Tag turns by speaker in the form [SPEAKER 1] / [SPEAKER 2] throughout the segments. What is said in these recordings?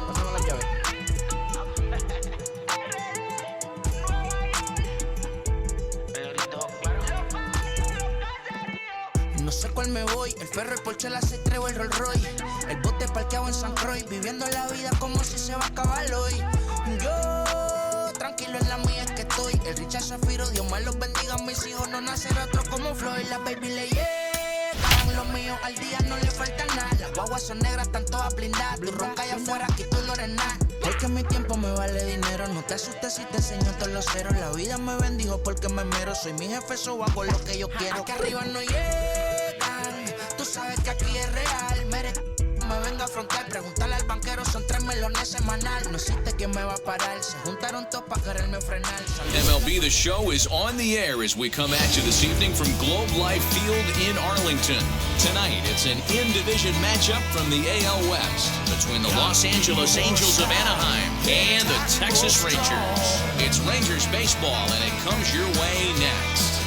[SPEAKER 1] Pásame la llave. No sé cuál me voy, el ferro, el Porsche, la C3 o el Rolls Royce. El bote parqueado en San Croix, viviendo la vida como si se va a acabar hoy. Yo, tranquilo en la mía es que estoy. El Richard Zafiro, Dios más los bendiga, mis hijos no nacerá otro como Floyd. La baby le llegan, los míos al día no le falta nada. Las guaguas son negras, están todas blindadas. Tú ronca allá afuera, aquí tú no eres nada. Porque mi tiempo me vale dinero, no te asustes si te enseño todos los ceros. La vida me bendijo porque me mero, soy mi jefe, so hago lo que yo quiero. Aquí arriba no llegan, tú sabes que aquí es real. Me venga a frontear, preguntarle al banquero, son 3 melones semanal. No existe quien me va a parar, se juntaron todos para quererme frenar.
[SPEAKER 2] MLB The Show is on the air as we come at you this evening from Globe Life Field in Arlington. Tonight, it's an in-division matchup from the AL West between the Los Angeles Angels of Anaheim and the Texas Rangers. It's Rangers baseball, and it comes your way next.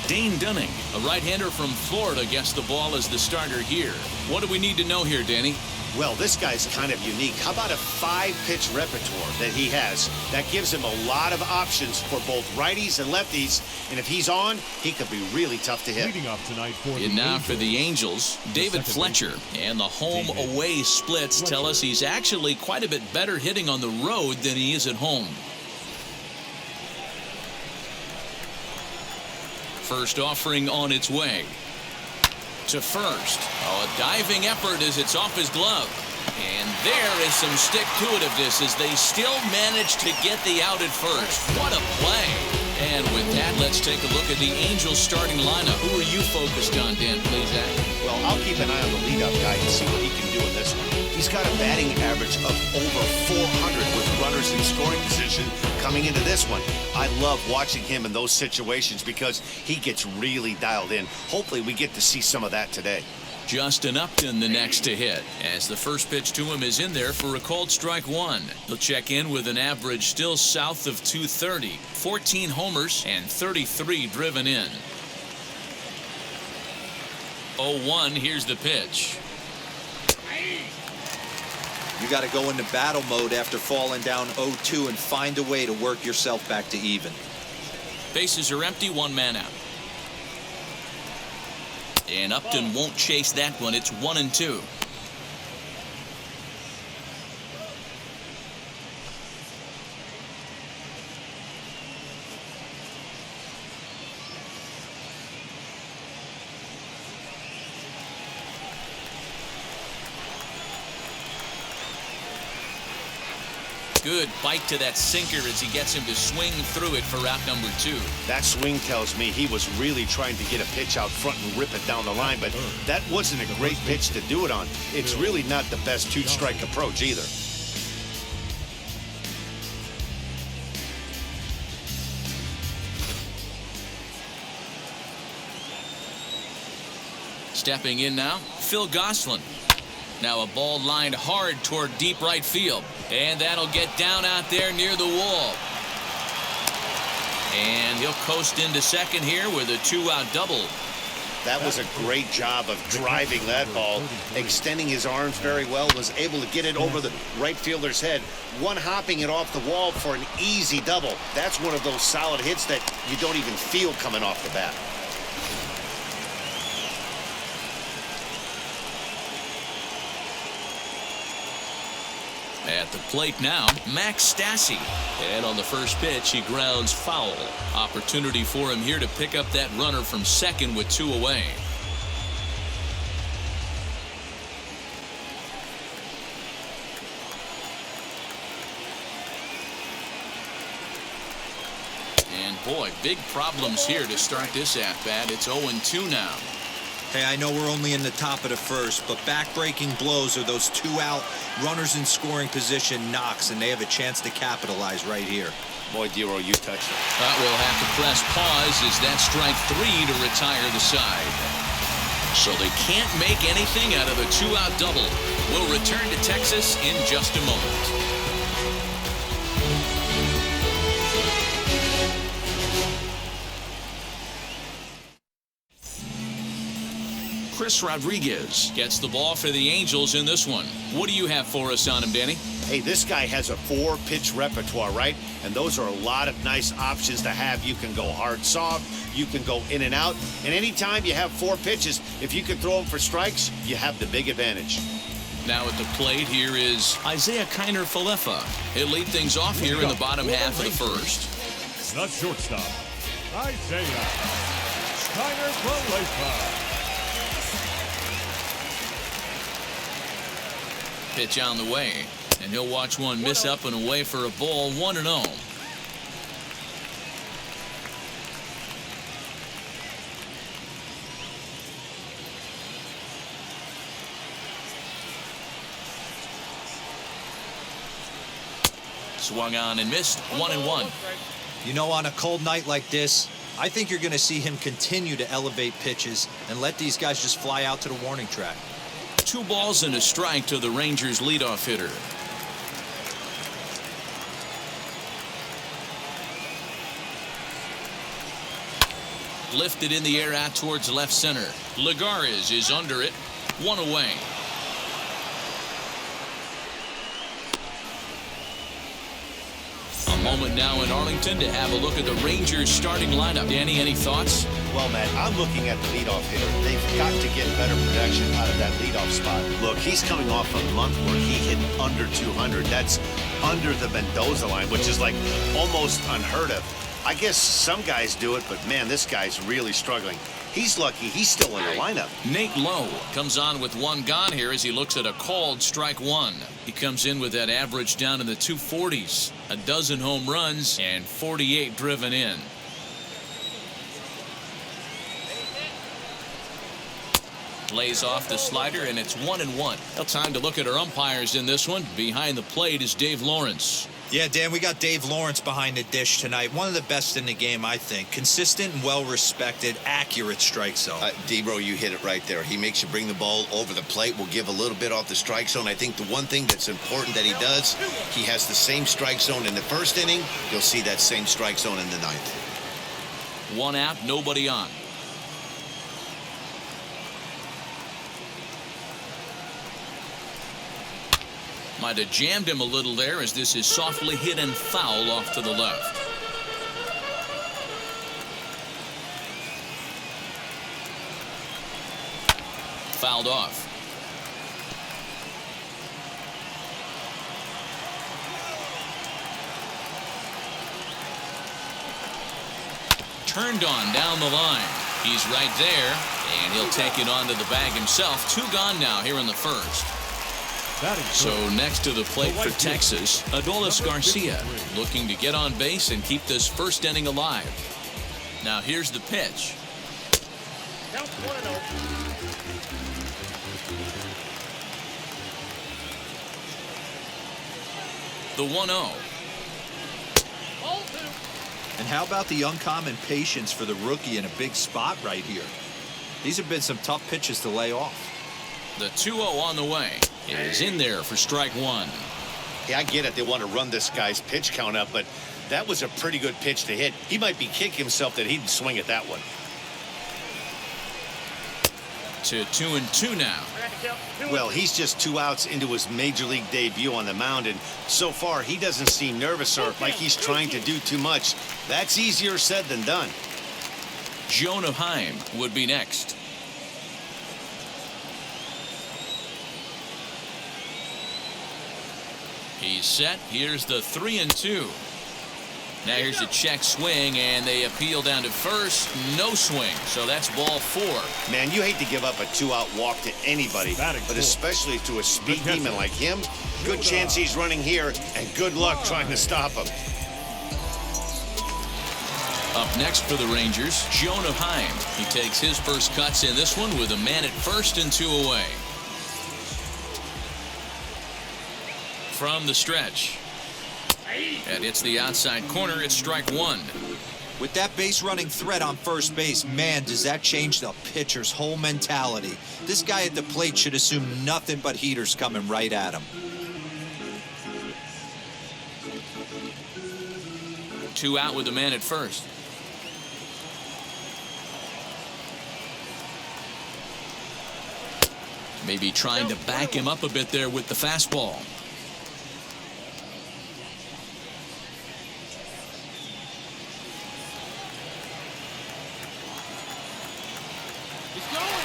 [SPEAKER 2] Dane, a right-hander from Florida, gets the ball as the starter here. What do we need to know here, Danny?
[SPEAKER 3] Well, this guy's kind of unique. How about a 5-pitch repertoire that he has? That gives him a lot of options for both righties and lefties. And if he's on, he could be really tough to hit.
[SPEAKER 4] Leading up tonight for
[SPEAKER 2] and now for the Angels, David Fletcher. And the home-away splits tell us he's actually quite a bit better hitting on the road than he is at home. First offering on its way. To first. Oh, a diving effort as it's off his glove. And there is some stick-to-itiveness as they still manage to get the out at first. What a play. And with that, let's take a look at the Angels starting lineup. Who are you focused on, Dan, please, Zach?
[SPEAKER 3] Well, I'll keep an eye on the leadoff guy and see what he can do in this one. He's got a batting average of over 400 with runners in scoring position coming into this one. I love watching him in those situations because he gets really dialed in. Hopefully we get to see some of that today.
[SPEAKER 2] Justin Upton the next to hit, as the first pitch to him is in there for a called strike one. He'll check in with an average still south of 230, 14 homers and 33 driven in. 0-1, here's the pitch.
[SPEAKER 5] You got to go into battle mode after falling down 0-2 and find a way to work yourself back to even.
[SPEAKER 2] Bases are empty, one man out. And Upton won't chase that one. It's 1-2. Good bite to that sinker as he gets him to swing through it for out number 2.
[SPEAKER 3] That swing tells me he was really trying to get a pitch out front and rip it down the line, but that wasn't a great pitch to do it on. It's really not the best 2-strike approach either.
[SPEAKER 2] Stepping in now, Phil Gosselin. Now a ball lined hard toward deep right field. And that'll get down out there near the wall. And he'll coast into second here with a 2-out double.
[SPEAKER 3] That was a great job of driving that ball, extending his arms very well, was able to get it over the right fielder's head, one-hopping it off the wall for an easy double. That's one of those solid hits that you don't even feel coming off the bat.
[SPEAKER 2] At the plate now, Max Stassi. And on the first pitch, he grounds foul. Opportunity for him here to pick up that runner from second with 2 away. And boy, big problems here to start this at-bat. It's 0-2 now.
[SPEAKER 5] Hey, I know we're only in the top of the first, but back-breaking blows are those 2-out runners in scoring position knocks, and they have a chance to capitalize right here.
[SPEAKER 3] Boy, Dero, you touched it.
[SPEAKER 2] We'll have to press pause as that's strike 3 to retire the side. So they can't make anything out of a 2-out double. We'll return to Texas in just a moment. Chris Rodríguez gets the ball for the Angels in this one. What do you have for us on him, Danny?
[SPEAKER 3] Hey, this guy has a 4-pitch repertoire, right? And those are a lot of nice options to have. You can go hard, soft. You can go in and out. And anytime you have 4 pitches, if you can throw them for strikes, you have the big advantage.
[SPEAKER 2] Now at the plate, here is Isaiah Kiner-Falefa. He'll lead things off here in the bottom half of the first.
[SPEAKER 4] The shortstop, Isaiah Kiner-Falefa.
[SPEAKER 2] Pitch on the way, and he'll watch one miss up and away for a ball, 1-0. Swung on and missed, 1-1.
[SPEAKER 5] You know, on a cold night like this, I think you're going to see him continue to elevate pitches and let these guys just fly out to the warning track.
[SPEAKER 2] 2 balls and a strike to the Rangers leadoff hitter. Lifted in the air out towards left center. Rodríguez is under it, 1 away. A moment now in Arlington to have a look at the Rangers starting lineup. Danny, any thoughts?
[SPEAKER 3] Well, Matt, I'm looking at the leadoff hitter. They've got to get better production out of that leadoff spot. Look, he's coming off a month where he hit under 200. That's under the Mendoza line, which is like almost unheard of. I guess some guys do it, but man, this guy's really struggling. He's lucky he's still in the lineup.
[SPEAKER 2] Nate Lowe comes on with 1 gone here as he looks at a called strike 1. He comes in with that average down in the 240s, a dozen home runs and 48 driven in. Lays off the slider, and it's 1-1. Well, time to look at our umpires in this one. Behind the plate is Dave Lawrence.
[SPEAKER 5] Yeah, Dan, we got Dave Lawrence behind the dish tonight. One of the best in the game, I think. Consistent and well-respected, accurate strike zone.
[SPEAKER 6] D-Bro, you hit it right there. He makes you bring the ball over the plate. Will give a little bit off the strike zone. I think the one thing that's important that he does, he has the same strike zone in the first inning. You'll see that same strike zone in the 9th.
[SPEAKER 2] 1 out, nobody on. Might have jammed him a little there as this is softly hit and foul off to the left. Fouled off. Turned on down the line. He's right there, and he'll take it onto the bag himself. 2 gone now here in the first. So next to the plate for Texas, Adolis Garcia looking to get on base and keep this first inning alive. Now here's the pitch. The 1-0.
[SPEAKER 5] And how about the uncommon patience for the rookie in a big spot right here? These have been some tough pitches to lay off.
[SPEAKER 2] The 2-0 on the way. It is in there for strike 1.
[SPEAKER 3] Yeah, I get it. They want to run this guy's pitch count up, but that was a pretty good pitch to hit. He might be kicking himself that he didn't swing at that one.
[SPEAKER 2] To 2-2 now.
[SPEAKER 3] Well, he's just 2 outs into his major league debut on the mound, and so far he doesn't seem nervous or like he's trying to do too much. That's easier said than done.
[SPEAKER 2] Joan of Heim would be next. He's set. Here's the 3-2. Now here's a check swing, and they appeal down to first. No swing, so that's ball 4.
[SPEAKER 3] Man, you hate to give up a 2-out walk to anybody, but especially to a speed demon like him. Good chance he's running here, and good luck trying to stop him.
[SPEAKER 2] Up next for the Rangers, Joan of Heim. He takes his first cuts in this one with a man at first and 2 away. From the stretch. And it's the outside corner. It's strike 1.
[SPEAKER 5] With that base running threat on first base, man, does that change the pitcher's whole mentality. This guy at the plate should assume nothing but heaters coming right at him.
[SPEAKER 2] 2 out with the man at first. Maybe trying to back him up a bit there with the fastball.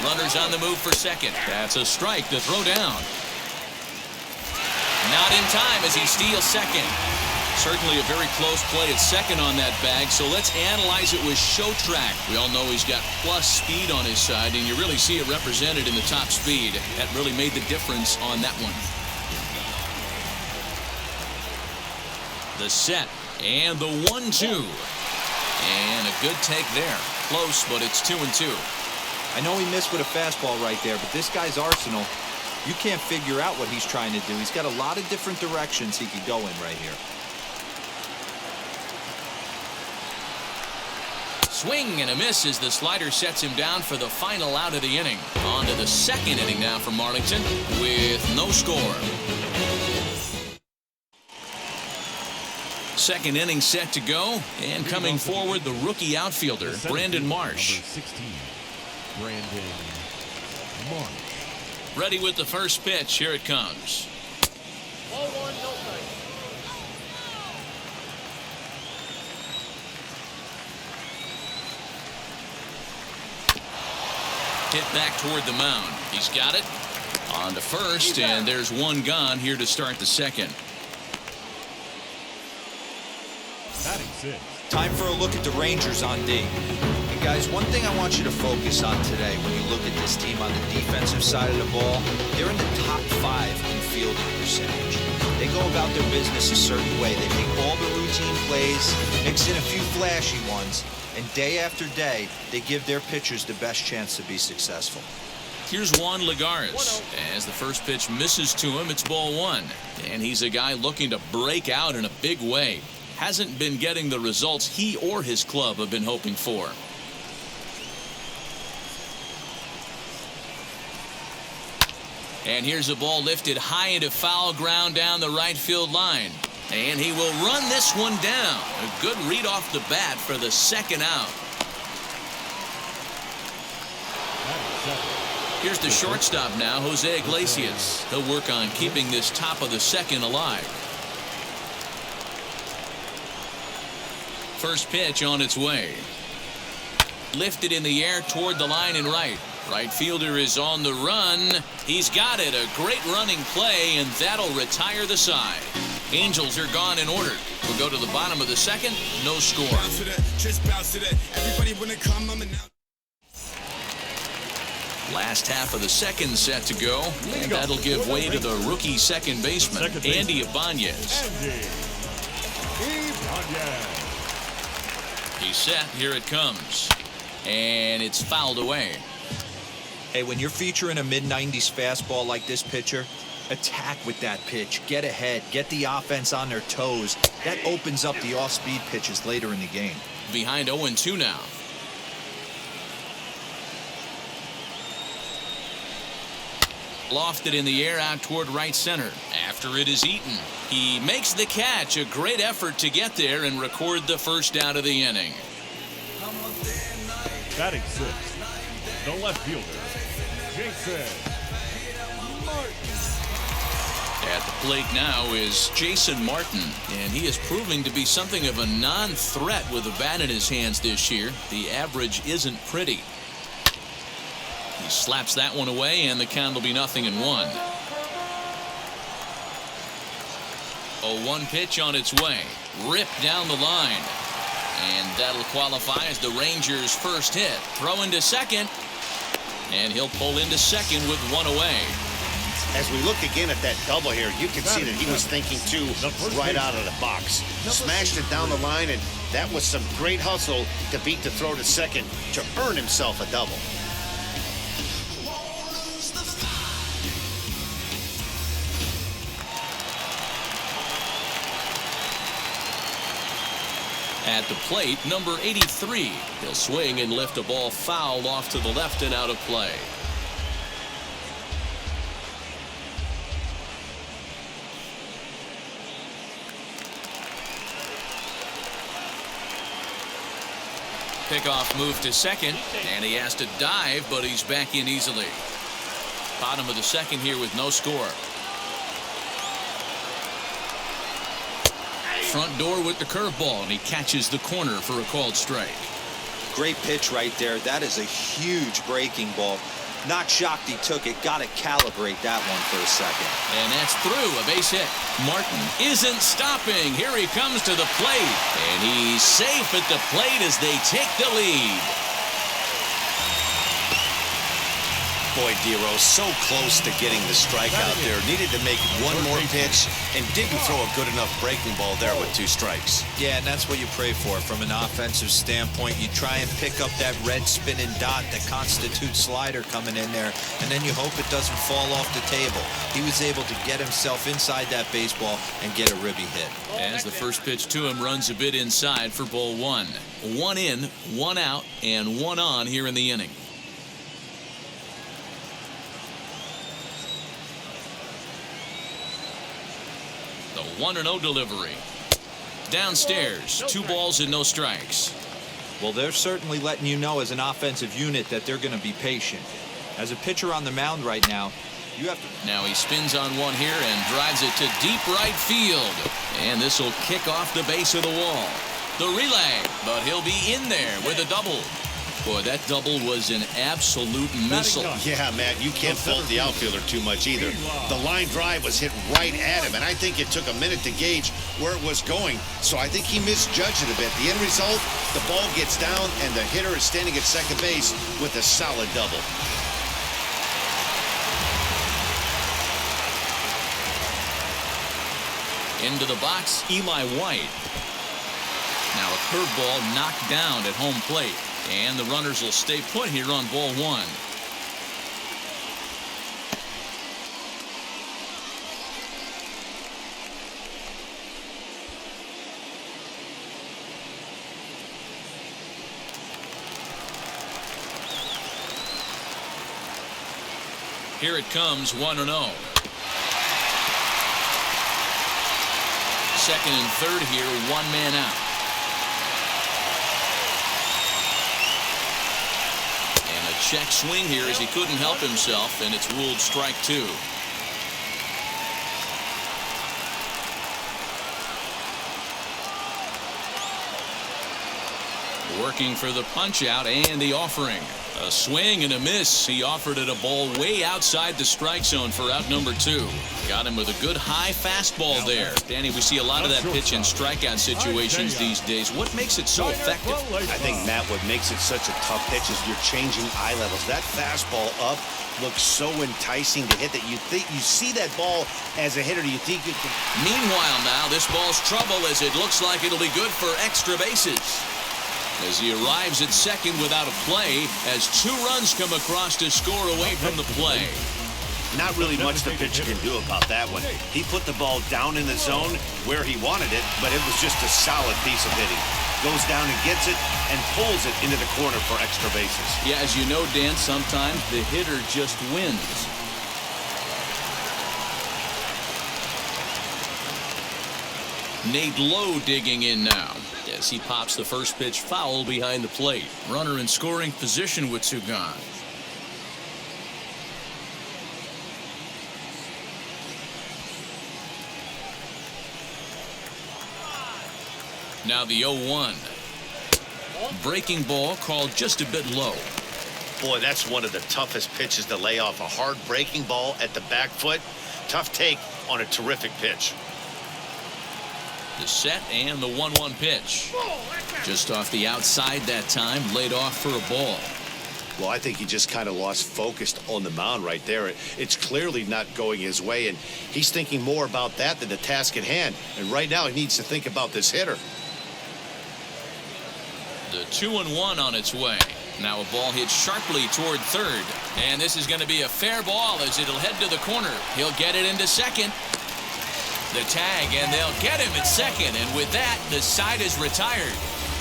[SPEAKER 2] Runners on the move for second. That's a strike to throw down. Not in time as he steals second. Certainly a very close play at second on that bag, so let's analyze it with show track. We all know he's got plus speed on his side, and you really see it represented in the top speed. That really made the difference on that one. The set and the 1-2. And a good take there. Close, but it's 2-2.
[SPEAKER 5] I know he missed with a fastball right there, but this guy's arsenal, you can't figure out what he's trying to do. He's got a lot of different directions he could go in right here.
[SPEAKER 2] Swing and a miss as the slider sets him down for the final out of the inning. On to the second inning now from Arlington with no score. Second inning set to go, and coming forward the rookie outfielder Brandon Marsh.
[SPEAKER 4] Number 16, Brandon Marsh.
[SPEAKER 2] Ready with the first pitch. Here it comes.
[SPEAKER 7] Ball one, no strike.
[SPEAKER 2] Hit back toward the mound. He's got it. On to first, and there's one gone here to start the second.
[SPEAKER 4] Batting six.
[SPEAKER 5] Time for a look at the Rangers on D. And guys, one thing I want you to focus on today when you look at this team on the defensive side of the ball, they're in the top 5 in fielding percentage. They go about their business a certain way. They make all the routine plays, mix in a few flashy ones, and day after day, they give their pitchers the best chance to be successful.
[SPEAKER 2] Here's Juan Lagares. As the first pitch misses to him, it's ball one. And he's a guy looking to break out in a big way. Hasn't been getting the results he or his club have been hoping for. And here's a ball lifted high into foul ground down the right field line. And he will run this one down. A good read off the bat for the second out. Here's the shortstop now, Jose Iglesias. He'll work on keeping this top of the second alive. First pitch on its way. Lifted in the air toward the line and right. Right fielder is on the run. He's got it. A great running play, and that'll retire the side. Angels are gone in order. We'll go to the bottom of the second. No score. Last half of the second set to go, and that'll give way to the rookie second baseman, Andy Ibanez. He's set. Here it comes. And it's fouled away.
[SPEAKER 5] Hey, when you're featuring a mid-90s fastball like this pitcher, attack with that pitch. Get ahead. Get the offense on their toes. That opens up the off-speed pitches later in the game.
[SPEAKER 2] Behind 0-2 now. Lofted in the air out toward right center. After it is Eaton. He makes the catch. A great effort to get there and record the first out of the inning.
[SPEAKER 4] Batting sixth, the left fielder, Jason Martin.
[SPEAKER 2] At the plate now is Jason Martin, and he is proving to be something of a non-threat with a bat in his hands this year. The average isn't pretty. He slaps that one away, and the count will be 0-1. 0-1 pitch on its way. Ripped down the line. And that'll qualify as the Rangers' first hit. Throw into second. And he'll pull into second with one away.
[SPEAKER 3] As we look again at that double here, you can see that he was thinking too right out of the box. Smashed it down the line, and that was some great hustle to beat the throw to second to earn himself a double.
[SPEAKER 2] At the plate, number 83. He'll swing and lift a ball foul off to the left and out of play. Pickoff move to second, and he has to dive, but he's back in easily. Bottom of the second here with no score. Front door with the curveball, and he catches the corner for a called strike.
[SPEAKER 5] Great pitch right there. That is a huge breaking ball. Not shocked he took it. Got to calibrate that one for a second.
[SPEAKER 2] And that's through, a base hit. Martin isn't stopping. Here he comes to the plate. And he's safe at the plate as they take the lead.
[SPEAKER 3] Boy, Dero, so close to getting the strikeout there. Needed to make one more pitch and didn't throw a good enough breaking ball there with 2 strikes.
[SPEAKER 5] Yeah, and that's what you pray for from an offensive standpoint. You try and pick up that red spinning dot that constitutes slider coming in there, and then you hope it doesn't fall off the table. He was able to get himself inside that baseball and get a ribby hit.
[SPEAKER 2] As the first pitch to him runs a bit inside for ball 1. 1 in, 1 out, and 1 on here in the inning. The 1-0 delivery. Downstairs, 2 balls and no strikes.
[SPEAKER 5] Well, they're certainly letting you know as an offensive unit that they're going to be patient. As a pitcher on the mound right now, you have to...
[SPEAKER 2] Now he spins on one here and drives it to deep right field. And this will kick off the base of the wall. The relay, but he'll be in there with a double. Boy, that double was an absolute missile.
[SPEAKER 3] Yeah, Matt, you can't fault the outfielder too much either. The line drive was hit right at him, and I think it took a minute to gauge where it was going, so I think he misjudged it a bit. The end result, the ball gets down, and the hitter is standing at second base with a solid double.
[SPEAKER 2] Into the box, Eli White. Now a curveball knocked down at home plate. And the runners will stay put here on ball 1. Here it comes, 1-0. Second and third here, 1 man out. Check swing here as he couldn't help himself, and it's ruled strike 2. Working for the punch out and the offering. A swing and a miss. He offered it a ball way outside the strike zone for out number 2. Got him with a good high fastball there. Danny, we see a lot of that pitch in strikeout situations these days. What makes it so effective?
[SPEAKER 3] I think, Matt, what makes it such a tough pitch is you're changing eye levels. That fastball up looks so enticing to hit that you think you see that ball as a hitter. You think you can.
[SPEAKER 2] Meanwhile, now this ball's trouble as it looks like it'll be good for extra bases. As he arrives at second without a play, as 2 runs come across to score away from the play.
[SPEAKER 3] Not really much the pitcher can do about that one. He put the ball down in the zone where he wanted it, but it was just a solid piece of hitting. Goes down and gets it and pulls it into the corner for extra bases.
[SPEAKER 2] Yeah, as you know, Dan, sometimes the hitter just wins. Nate Lowe digging in now as he pops the first pitch foul behind the plate. Runner in scoring position with 2 gone. Now the 0-1. Breaking ball called just a bit low.
[SPEAKER 3] Boy, that's one of the toughest pitches to lay off. A hard breaking ball at the back foot. Tough take on a terrific pitch.
[SPEAKER 2] The set and the 1-1 pitch. Just off the outside that time, laid off for a ball.
[SPEAKER 3] Well, I think he just kind of lost focus on the mound right there. It's clearly not going his way, and he's thinking more about that than the task at hand. And right now, he needs to think about this hitter.
[SPEAKER 2] The 2-1 on its way. Now a ball hit sharply toward third. And this is going to be a fair ball as it'll head to the corner. He'll get it into second. The tag, and they'll get him at second. And with that, the side is retired.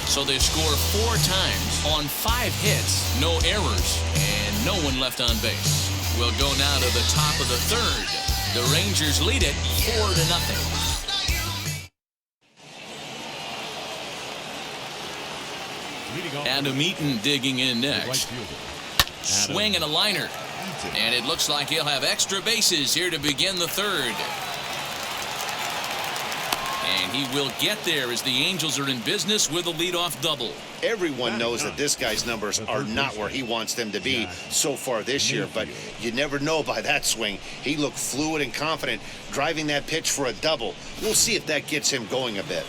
[SPEAKER 2] So they score 4 times on 5 hits, no errors, and no one left on base. We'll go now to the top of the third. The Rangers lead it 4-0. Adam Eaton digging in next. Swing and a liner.
[SPEAKER 4] Arlington.
[SPEAKER 2] And it looks like he'll have extra bases here to begin the third. And he will get there as the Angels are in business with a leadoff double.
[SPEAKER 3] Everyone knows that this guy's numbers are not where he wants them to be so far this year, but you never know by that swing. He looked fluid and confident, driving that pitch for a double. We'll see if that gets him going a bit.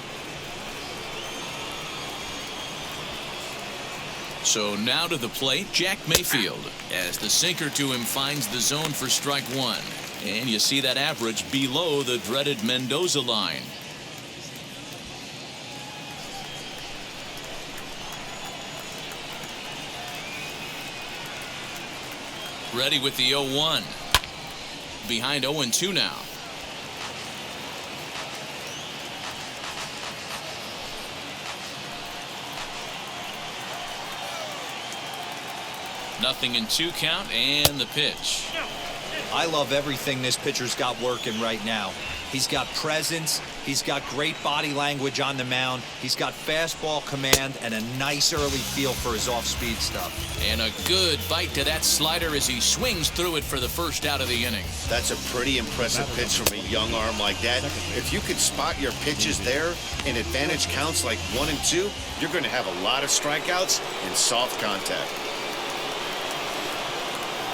[SPEAKER 2] So now to the plate, Jack Mayfield, as the sinker to him finds the zone for strike one. And you see that average below the dreaded Mendoza line. Ready with the 0-1. Behind 0-2 now. Nothing in 2 count, and the pitch.
[SPEAKER 5] I love everything this pitcher's got working right now. He's got presence. He's got great body language on the mound. He's got fastball command and a nice early feel for his off-speed stuff.
[SPEAKER 2] And a good bite to that slider as he swings through it for the first out of the inning.
[SPEAKER 3] That's a pretty impressive pitch from a young arm like that. If you could spot your pitches there in advantage counts like 1 and 2, you're going to have a lot of strikeouts and soft contact.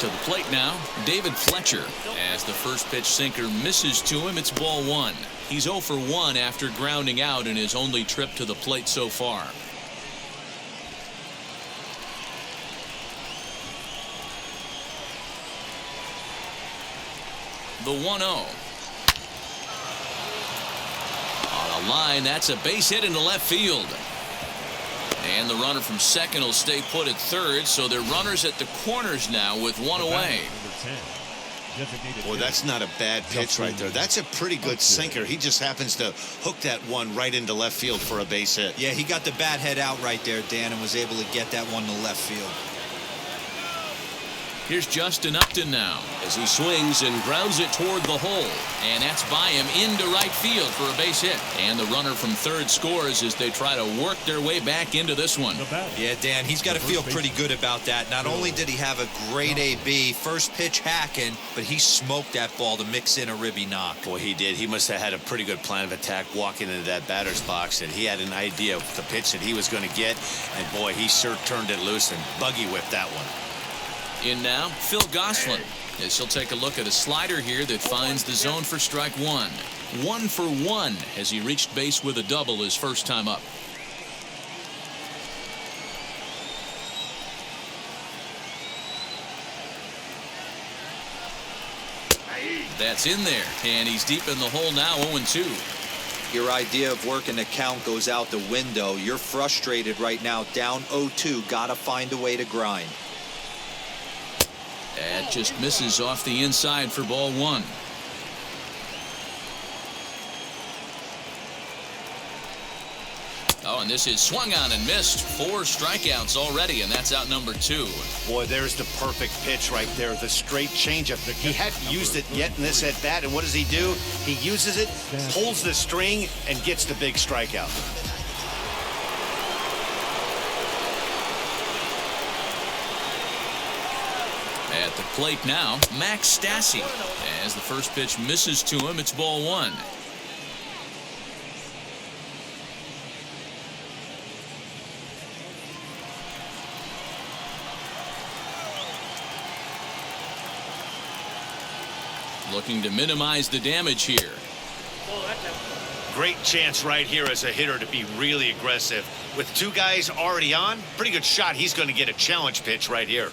[SPEAKER 2] To the plate now, David Fletcher. As the first pitch sinker misses to him, it's ball 1. He's 0 for 1 after grounding out in his only trip to the plate so far. The 1-0. On a line, that's a base hit into left field. And the runner from second will stay put at third, so they're runners at the corners now with 1 away.
[SPEAKER 3] Boy, that's not a bad pitch right there. That's a pretty good sinker. He just happens to hook that one right into left field for a base hit.
[SPEAKER 5] Yeah, he got the bat head out right there, Dan, and was able to get that one to left field.
[SPEAKER 2] Here's Justin Upton now as he swings and grounds it toward the hole. And that's by him into right field for a base hit. And the runner from third scores as they try to work their way back into this one.
[SPEAKER 5] Yeah, Dan, he's got to feel pretty good about that. Not only did he have a great AB, first pitch hacking, but he smoked that ball to mix in a ribby knock.
[SPEAKER 3] Boy, he did. He must have had a pretty good plan of attack walking into that batter's box, and he had an idea of the pitch that he was going to get. And boy, he sure turned it loose and buggy whipped that one.
[SPEAKER 2] In now, Phil Gosselin, as he'll take a look at a slider here that finds the zone for strike 1. 1 for 1 as he reached base with a double his first time up. That's in there, and he's deep in the hole now, 0-2.
[SPEAKER 5] Your idea of working the count goes out the window. You're frustrated right now, down 0-2. Got to find a way to grind.
[SPEAKER 2] That just misses off the inside for ball 1. Oh, and this is swung on and missed. 4 strikeouts already, and that's out number 2.
[SPEAKER 3] Boy, there's the perfect pitch right there, the straight changeup. He hadn't used it yet in this at bat, and what does he do? He uses it, pulls the string, and gets the big strikeout.
[SPEAKER 2] At the plate now, Max Stassi. As the first pitch misses to him, it's ball 1. Looking to minimize the damage here.
[SPEAKER 3] Great chance right here as a hitter to be really aggressive. With 2 guys already on, pretty good shot. He's going to get a challenge pitch right here.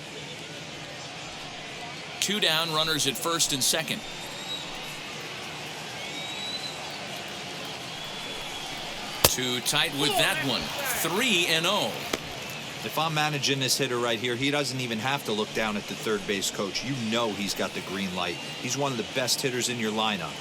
[SPEAKER 2] 2 down, runners at first and second. Too tight with that one. 3-0.
[SPEAKER 5] If I'm managing this hitter right here, he doesn't even have to look down at the third base coach. You know he's got the green light. He's one of the best hitters in your lineup.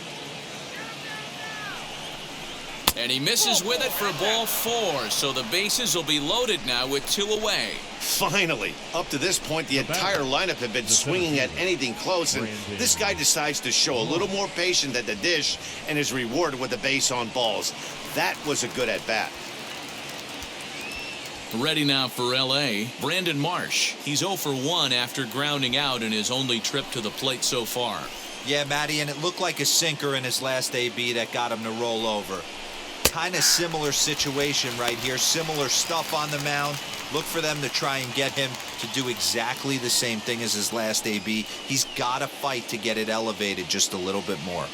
[SPEAKER 2] And he misses with it for ball 4, so the bases will be loaded now with 2 away.
[SPEAKER 3] Finally, up to this point, the entire lineup had been swinging at anything close, and this guy decides to show a little more patience at the dish and is rewarded with a base on balls. That was a good at-bat.
[SPEAKER 2] Ready now for L.A., Brandon Marsh. He's 0 for 1 after grounding out in his only trip to the plate so far.
[SPEAKER 5] Yeah, Matty, and it looked like a sinker in his last AB that got him to roll over. Kind of similar situation right here. Similar stuff on the mound. Look for them to try and get him to do exactly the same thing as his last AB. He's got to fight to get it elevated just a little bit more.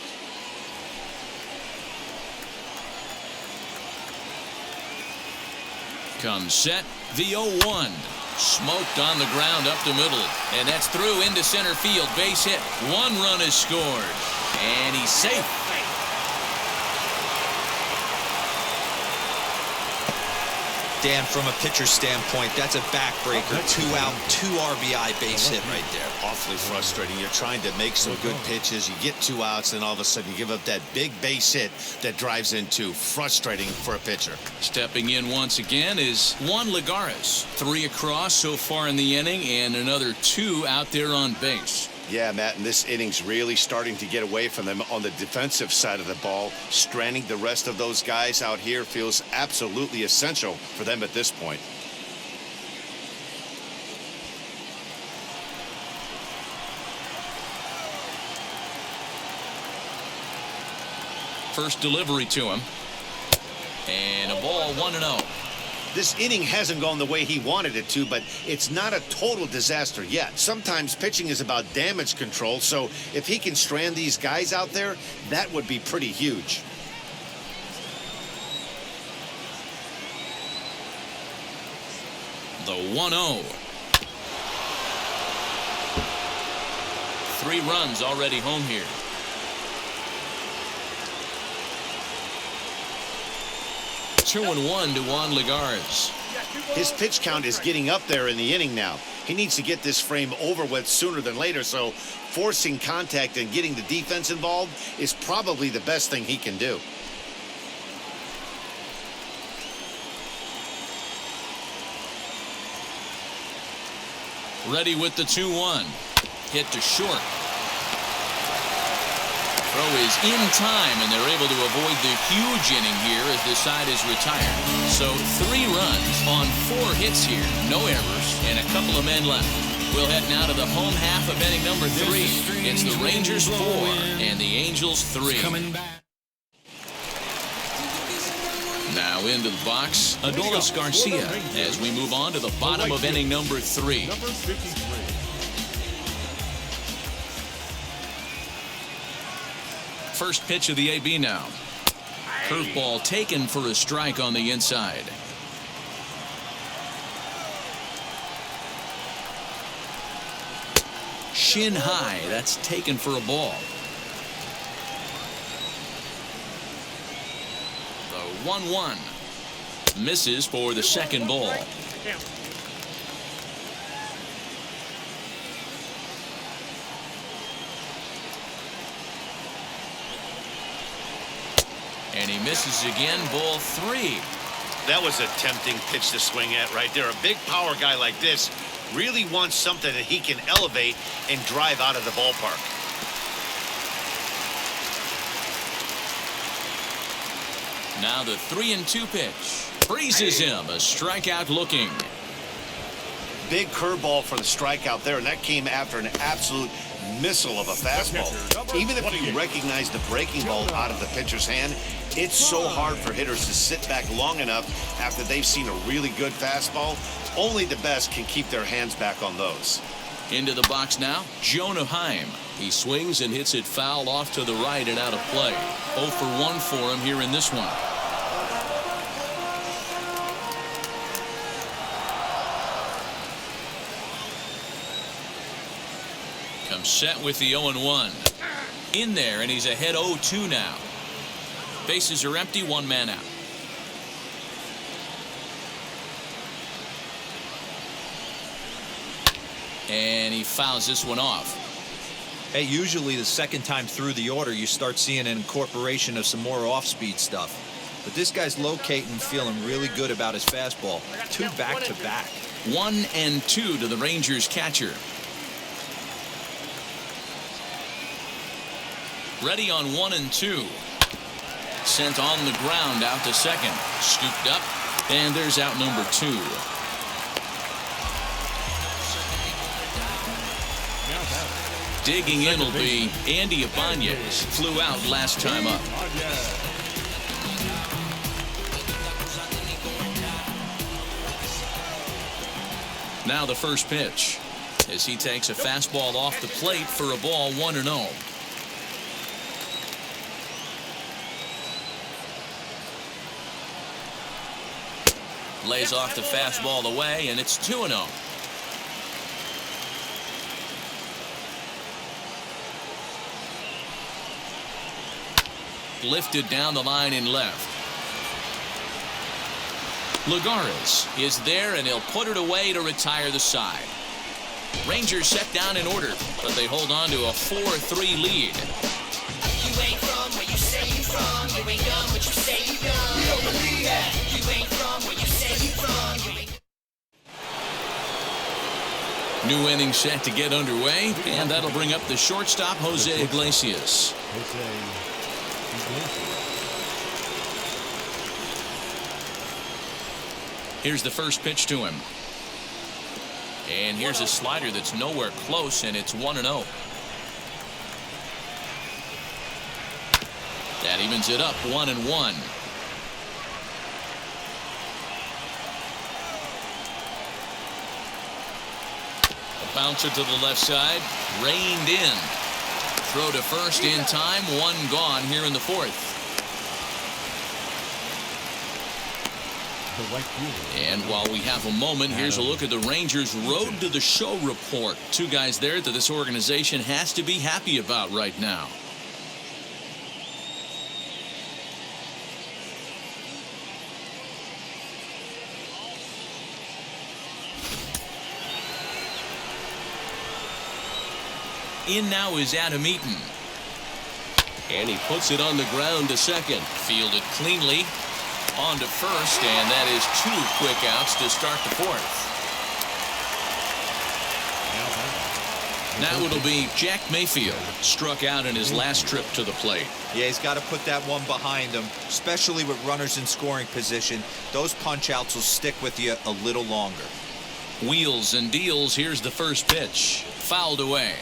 [SPEAKER 2] Comes set, the 0-1. Smoked on the ground up the middle. And that's through into center field. Base hit. 1 run is scored. And he's safe.
[SPEAKER 5] Dan, from a pitcher standpoint, that's a backbreaker. 2 out, 2 RBI base hit right there.
[SPEAKER 3] Awfully frustrating. You're trying to make some good pitches. You get 2 outs, and all of a sudden you give up that big base hit that drives in 2. Frustrating for a pitcher.
[SPEAKER 2] Stepping in once again is Juan Lagares. 3 across so far in the inning, and another 2 out there on base.
[SPEAKER 3] Yeah, Matt, and this inning's really starting to get away from them on the defensive side of the ball. Stranding the rest of those guys out here feels absolutely essential for them at this point.
[SPEAKER 2] First delivery to him. And a ball 1-0.
[SPEAKER 3] This inning hasn't gone the way he wanted it to, but it's not a total disaster yet. Sometimes pitching is about damage control, so if he can strand these guys out there, that would be pretty huge.
[SPEAKER 2] The 1-0. 3 runs already home here. Two and 1 to Juan Lagares.
[SPEAKER 3] His pitch count is getting up there in the inning now. He needs to get this frame over with sooner than later, so forcing contact and getting the defense involved is probably the best thing he can do.
[SPEAKER 2] Ready with the 2-1. Hit to short. Throw is in time, and they're able to avoid the huge inning here as this side is retired. So 3 runs on 4 hits here. No errors, and a couple of men left. We'll head now to the home half of inning number 3. It's the Rangers 4 and the Angels 3. Now into the box, Adolis Garcia as we move on to the bottom of inning number 3.
[SPEAKER 4] Number 53.
[SPEAKER 2] First pitch of the AB now. Curveball taken for a strike on the inside. Shin high. That's taken for a ball. The 1-1. Misses for the second ball. And he misses again, ball 3.
[SPEAKER 3] That was a tempting pitch to swing at right there. A big power guy like this really wants something that he can elevate and drive out of the ballpark.
[SPEAKER 2] Now the 3-2 pitch. Freezes him, a strikeout looking.
[SPEAKER 3] Big curveball for the strikeout there, and that came after an absolute missile of a fastball. Even if you recognize the breaking ball out of the pitcher's hand, it's so hard for hitters to sit back long enough after they've seen a really good fastball. Only the best can keep their hands back on those.
[SPEAKER 2] Into the box now, Anaheim. He swings and hits it foul off to the right and out of play. 0 for 1 for him here in this one. Comes set with the 0-1. In there, and he's ahead 0-2 now. Bases are empty, 1 man out. And he fouls this one off.
[SPEAKER 5] Hey, usually the second time through the order, you start seeing an incorporation of some more off-speed stuff. But this guy's locating, feeling really good about his fastball. 2 back-to-back.
[SPEAKER 2] 1-2 to the Rangers catcher. Ready on 1-2. Sent on the ground out to second. Scooped up, and there's out number 2. Digging in will be Andy Ibanez. Flew out last time up. Now the first pitch as he takes a fastball off the plate for a ball 1-0. Lays off the fastball away, and it's 2-0. Lifted down the line in left. Rodríguez is there, and he'll put it away to retire the side. Rangers set down in order, but they hold on to a 4-3 lead.
[SPEAKER 8] You ain't from where you say you from. You ain't done what you say you done. We don't believe that. You ain't from where you say you from. You ain't.
[SPEAKER 2] New inning set to get underway, and that'll bring up the shortstop, Jose Iglesias. Here's the first pitch to him. And here's a slider that's nowhere close, and it's 1-0. That evens it up 1-1. A bouncer to the left side, reined in. Throw to first in time, one gone here in the fourth. And while we have a moment, here's a look at the Rangers' road to the show report. Two guys there that this organization has to be happy about right now. In now is Adam Eaton. And he puts it on the ground to second. Fielded cleanly. On to first, and that is two quick outs to start the fourth. Now it'll be Jack Mayfield, struck out in his last trip to the plate.
[SPEAKER 5] Yeah, he's got to put that one behind him, especially with runners in scoring position. Those punch outs will stick with you a little longer.
[SPEAKER 2] Wheels and deals. Here's the first pitch. Fouled away.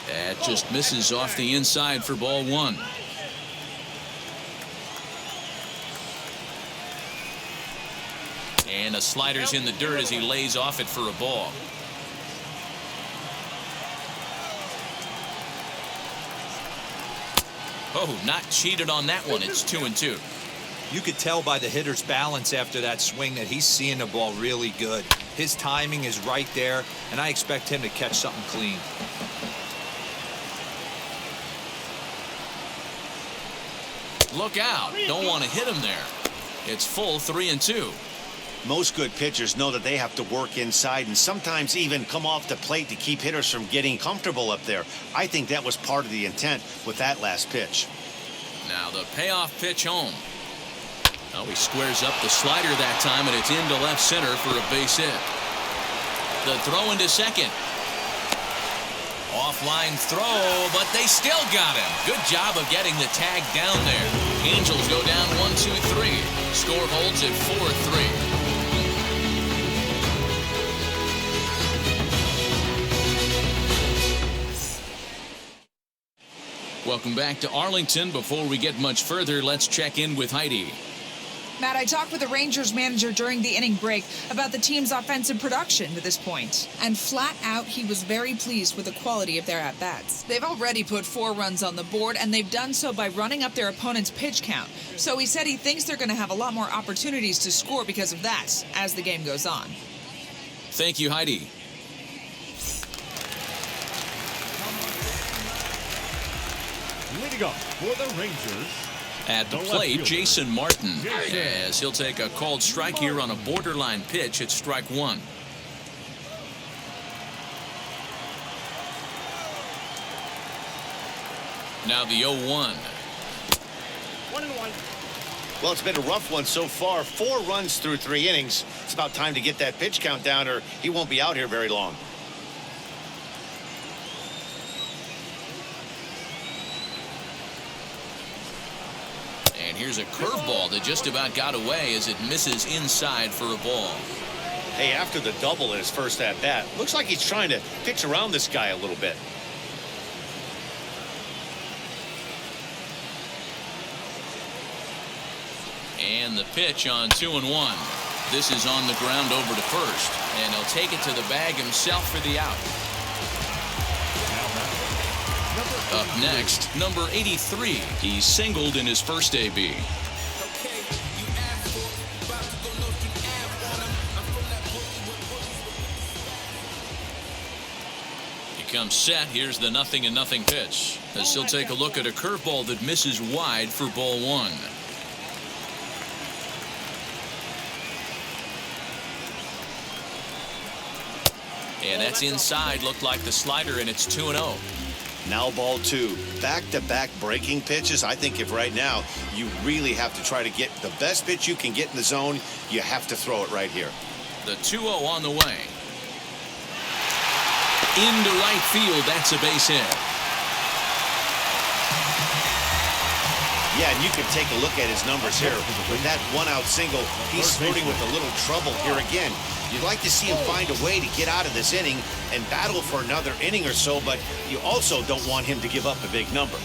[SPEAKER 2] That just misses off the inside for ball one. And a slider's in the dirt as he lays off it for a ball. Oh, not cheated on that one. It's 2-2.
[SPEAKER 5] You could tell by the hitter's balance after that swing that he's seeing the ball really good. His timing is right there, and I expect him to catch something clean.
[SPEAKER 2] Look out. Don't want to hit him there. It's full 3-2.
[SPEAKER 3] Most good pitchers know that they have to work inside and sometimes even come off the plate to keep hitters from getting comfortable up there. I think that was part of the intent with that last pitch.
[SPEAKER 2] Now the payoff pitch home. Oh, he squares up the slider that time, and it's into left center for a base hit. The throw into second. Offline throw, but they still got him. Good job of getting the tag down there. Angels go down 1-2-3. Score holds at 4-3. Welcome back to Arlington. Before we get much further, let's check in with Heidi.
[SPEAKER 9] Matt, I talked with the Rangers manager during the inning break about the team's offensive production to this point. And flat out, he was very pleased with the quality of their at-bats. They've already put 4 runs on the board, and they've done so by running up their opponent's pitch count. So he said he thinks they're going to have a lot more opportunities to score because of that as the game goes on.
[SPEAKER 2] Thank you, Heidi.
[SPEAKER 4] Leading up for the Rangers.
[SPEAKER 2] At the plate, Jason Martin, as he'll take a called strike here on a borderline pitch at strike one. Now the 0-1.
[SPEAKER 7] 1-1.
[SPEAKER 3] Well, it's been a rough one so far. 4 runs through 3 innings. It's about time to get that pitch count down, or he won't be out here very long. And here's
[SPEAKER 2] Here's a curveball that just about got away as it misses inside for a ball.
[SPEAKER 3] Hey, after the double in his first at-bat, looks like he's trying to pitch around this guy a little bit.
[SPEAKER 2] And the pitch on 2-1. This is on the ground over to first, and he'll take it to the bag himself for the out. Up next, number 83. He singled in his first AB. He comes set. Here's the 0-0 pitch, as he'll take a look at a curveball that misses wide for ball one. And that's inside. Looked like the slider, and it's 2-0.
[SPEAKER 3] Now ball two. Back-to-back breaking pitches. I think if right now you really have to try to get the best pitch you can get in the zone, you have to throw it right here.
[SPEAKER 2] The 2-0 on the way. Into right field. That's a base hit.
[SPEAKER 3] Yeah, and you can take a look at his numbers here. With that one-out single, he's flirting with a little trouble here again. You'd like to see him find a way to get out of this inning and battle for another inning or so, but you also don't want him to give up a big number.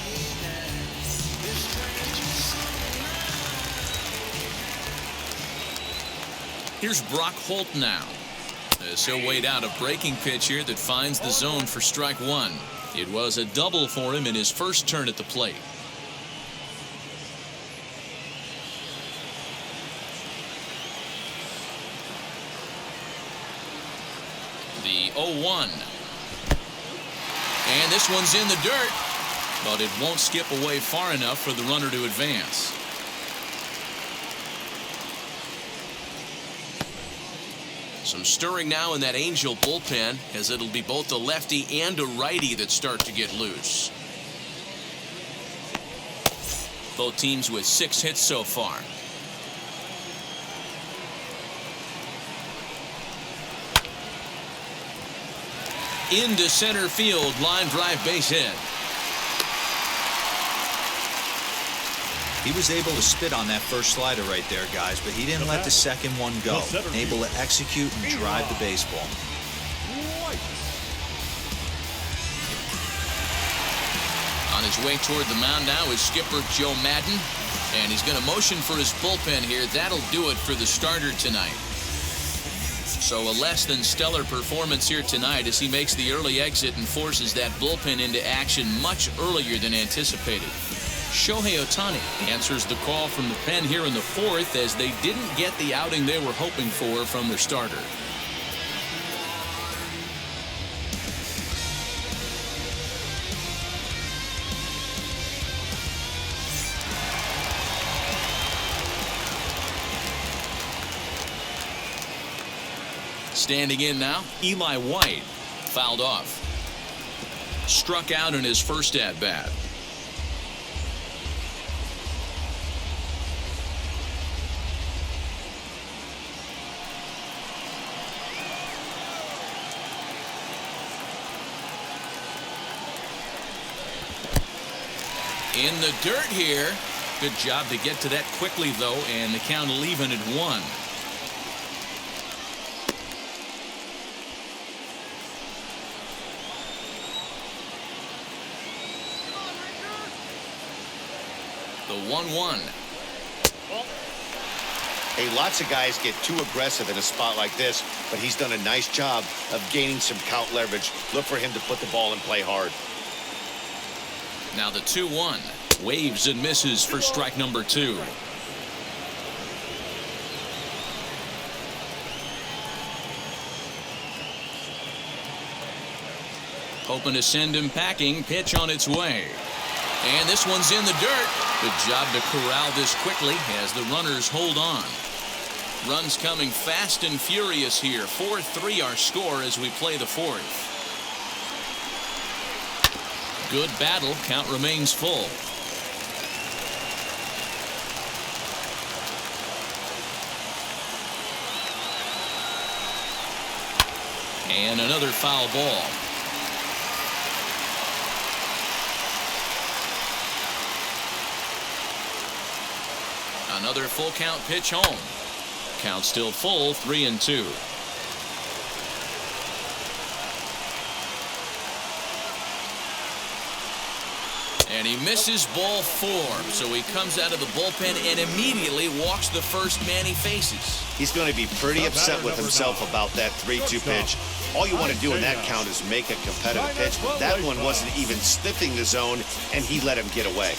[SPEAKER 2] Here's Brock Holt now, as he'll wait out a breaking pitch here that finds the zone for strike one. It was a double for him in his first turn at the plate. The 0-1. And this one's in the dirt, but it won't skip away far enough for the runner to advance. Some stirring now in that Angel bullpen, as it'll be both a lefty and a righty that start to get loose. Both teams with 6 hits so far. Into center field, line drive, base hit.
[SPEAKER 5] He was able to spit on that first slider right there, guys, but he didn't let the second one go. Able to execute and drive the baseball.
[SPEAKER 2] On his way toward the mound now is skipper Joe Madden, and he's going to motion for his bullpen here. That'll do it for the starter tonight. So a less than stellar performance here tonight as he makes the early exit and forces that bullpen into action much earlier than anticipated. Shohei Ohtani answers the call from the pen here in the fourth, as they didn't get the outing they were hoping for from their starter. Standing in now, Eli White, fouled off. Struck out in his first at-bat. In the dirt here. Good job to get to that quickly, though, and the count will even at 1. The 1-1.
[SPEAKER 3] Hey, lots of guys get too aggressive in a spot like this, but he's done a nice job of gaining some count leverage. Look for him to put the ball and play hard.
[SPEAKER 2] Now the 2-1. Waves and misses for strike number 2. Hoping to send him packing. Pitch on its way. And this one's in the dirt. Good job to corral this quickly as the runners hold on. Runs coming fast and furious here. 4-3 our score as we play the fourth. Good battle. Count remains full. And another foul ball. Another full count pitch home. Count still full, 3-2. And he misses ball 4, so he comes out of the bullpen and immediately walks the first man he faces.
[SPEAKER 3] He's going to be pretty upset with himself about that 3-2 pitch. All you want to do in that count is make a competitive pitch. But that one wasn't even sniffing the zone, and he let him get away.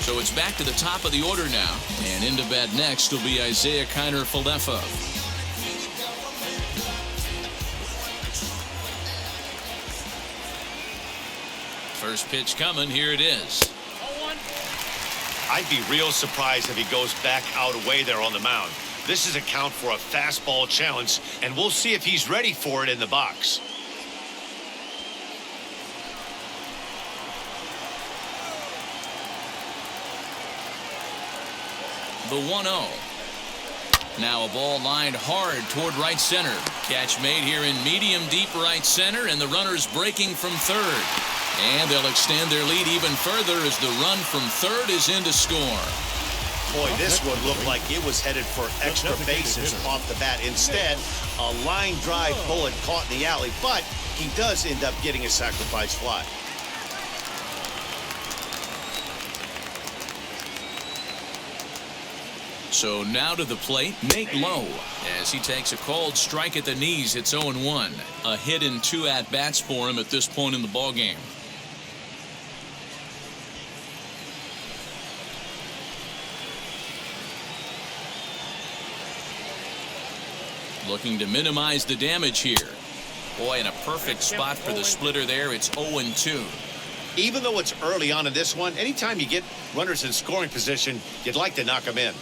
[SPEAKER 2] So it's back to the top of the order now, and into bat next will be Isaiah Kiner-Falefa. First pitch coming, here it is.
[SPEAKER 3] I'd be real surprised if he goes back out away there on the mound. This is a count for a fastball challenge, and we'll see if he's ready for it in the box.
[SPEAKER 2] The 1-0. Now a ball lined hard toward right center. Catch made here in medium deep right center, and the runner's breaking from third. And they'll extend their lead even further as the run from third is in to score.
[SPEAKER 3] Boy, this one looked like it was headed for extra bases off the bat. Instead, a line drive bullet caught in the alley, but he does end up getting a sacrifice fly.
[SPEAKER 2] So now to the plate, Nate Lowe, as he takes a called strike at the knees. It's 0-1. A hit in 2 at-bats for him at this point in the ballgame. Looking to minimize the damage here. Boy, in a perfect spot for the splitter there. It's 0-2.
[SPEAKER 3] Even though it's early on in this one, anytime you get runners in scoring position, you'd like to knock them in.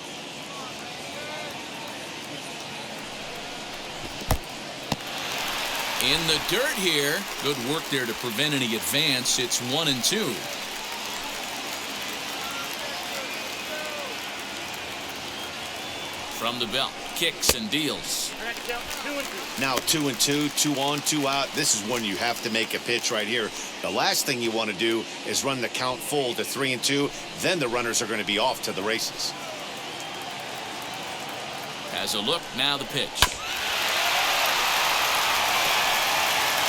[SPEAKER 2] In the dirt here. Good work there to prevent any advance. It's 1-2. From the belt, kicks and deals.
[SPEAKER 3] Now 2-2, 2 on, 2 out. This is when you have to make a pitch right here. The last thing you want to do is run the count full to 3-2. Then the runners are going to be off to the races.
[SPEAKER 2] Has a look, now the pitch.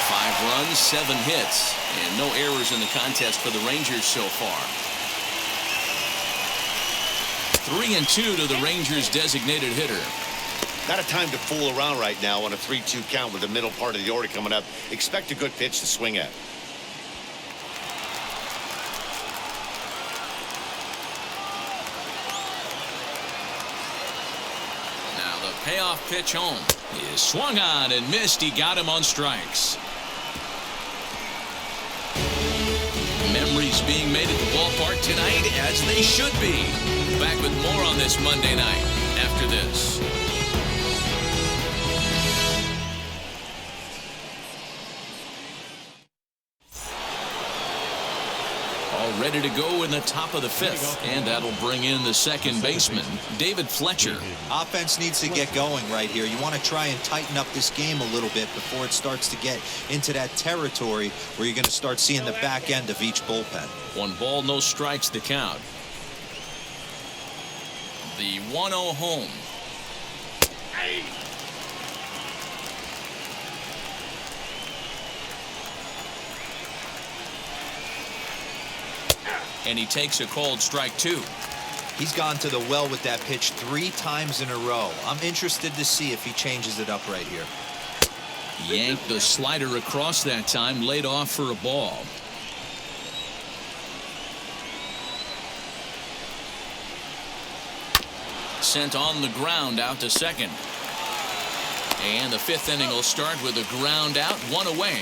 [SPEAKER 2] 5 runs, 7 hits, and no errors in the contest for the Rangers so far. 3-2 to the Rangers' designated hitter.
[SPEAKER 3] Not a time to fool around right now on a 3-2 count with the middle part of the order coming up. Expect a good pitch to swing at.
[SPEAKER 2] Now the payoff pitch home is swung on and missed. He got him on strikes. Memories being made at the ballpark tonight, as they should be. Back with more on this Monday night after this. All ready to go in the top of the 5th, and that'll bring in the second baseman, David Fletcher.
[SPEAKER 5] Offense needs to get going right here. You want to try and tighten up this game a little bit before it starts to get into that territory where you're going to start seeing the back end of each bullpen.
[SPEAKER 2] 1 ball, no strikes to count. The 1-0 home. And he takes a called strike 2.
[SPEAKER 5] He's gone to the well with that pitch 3 times in a row. I'm interested to see if he changes it up right here.
[SPEAKER 2] Yanked the slider across that time, laid off for a ball. Sent on the ground out to second. And the 5th inning will start with a ground out, 1 away.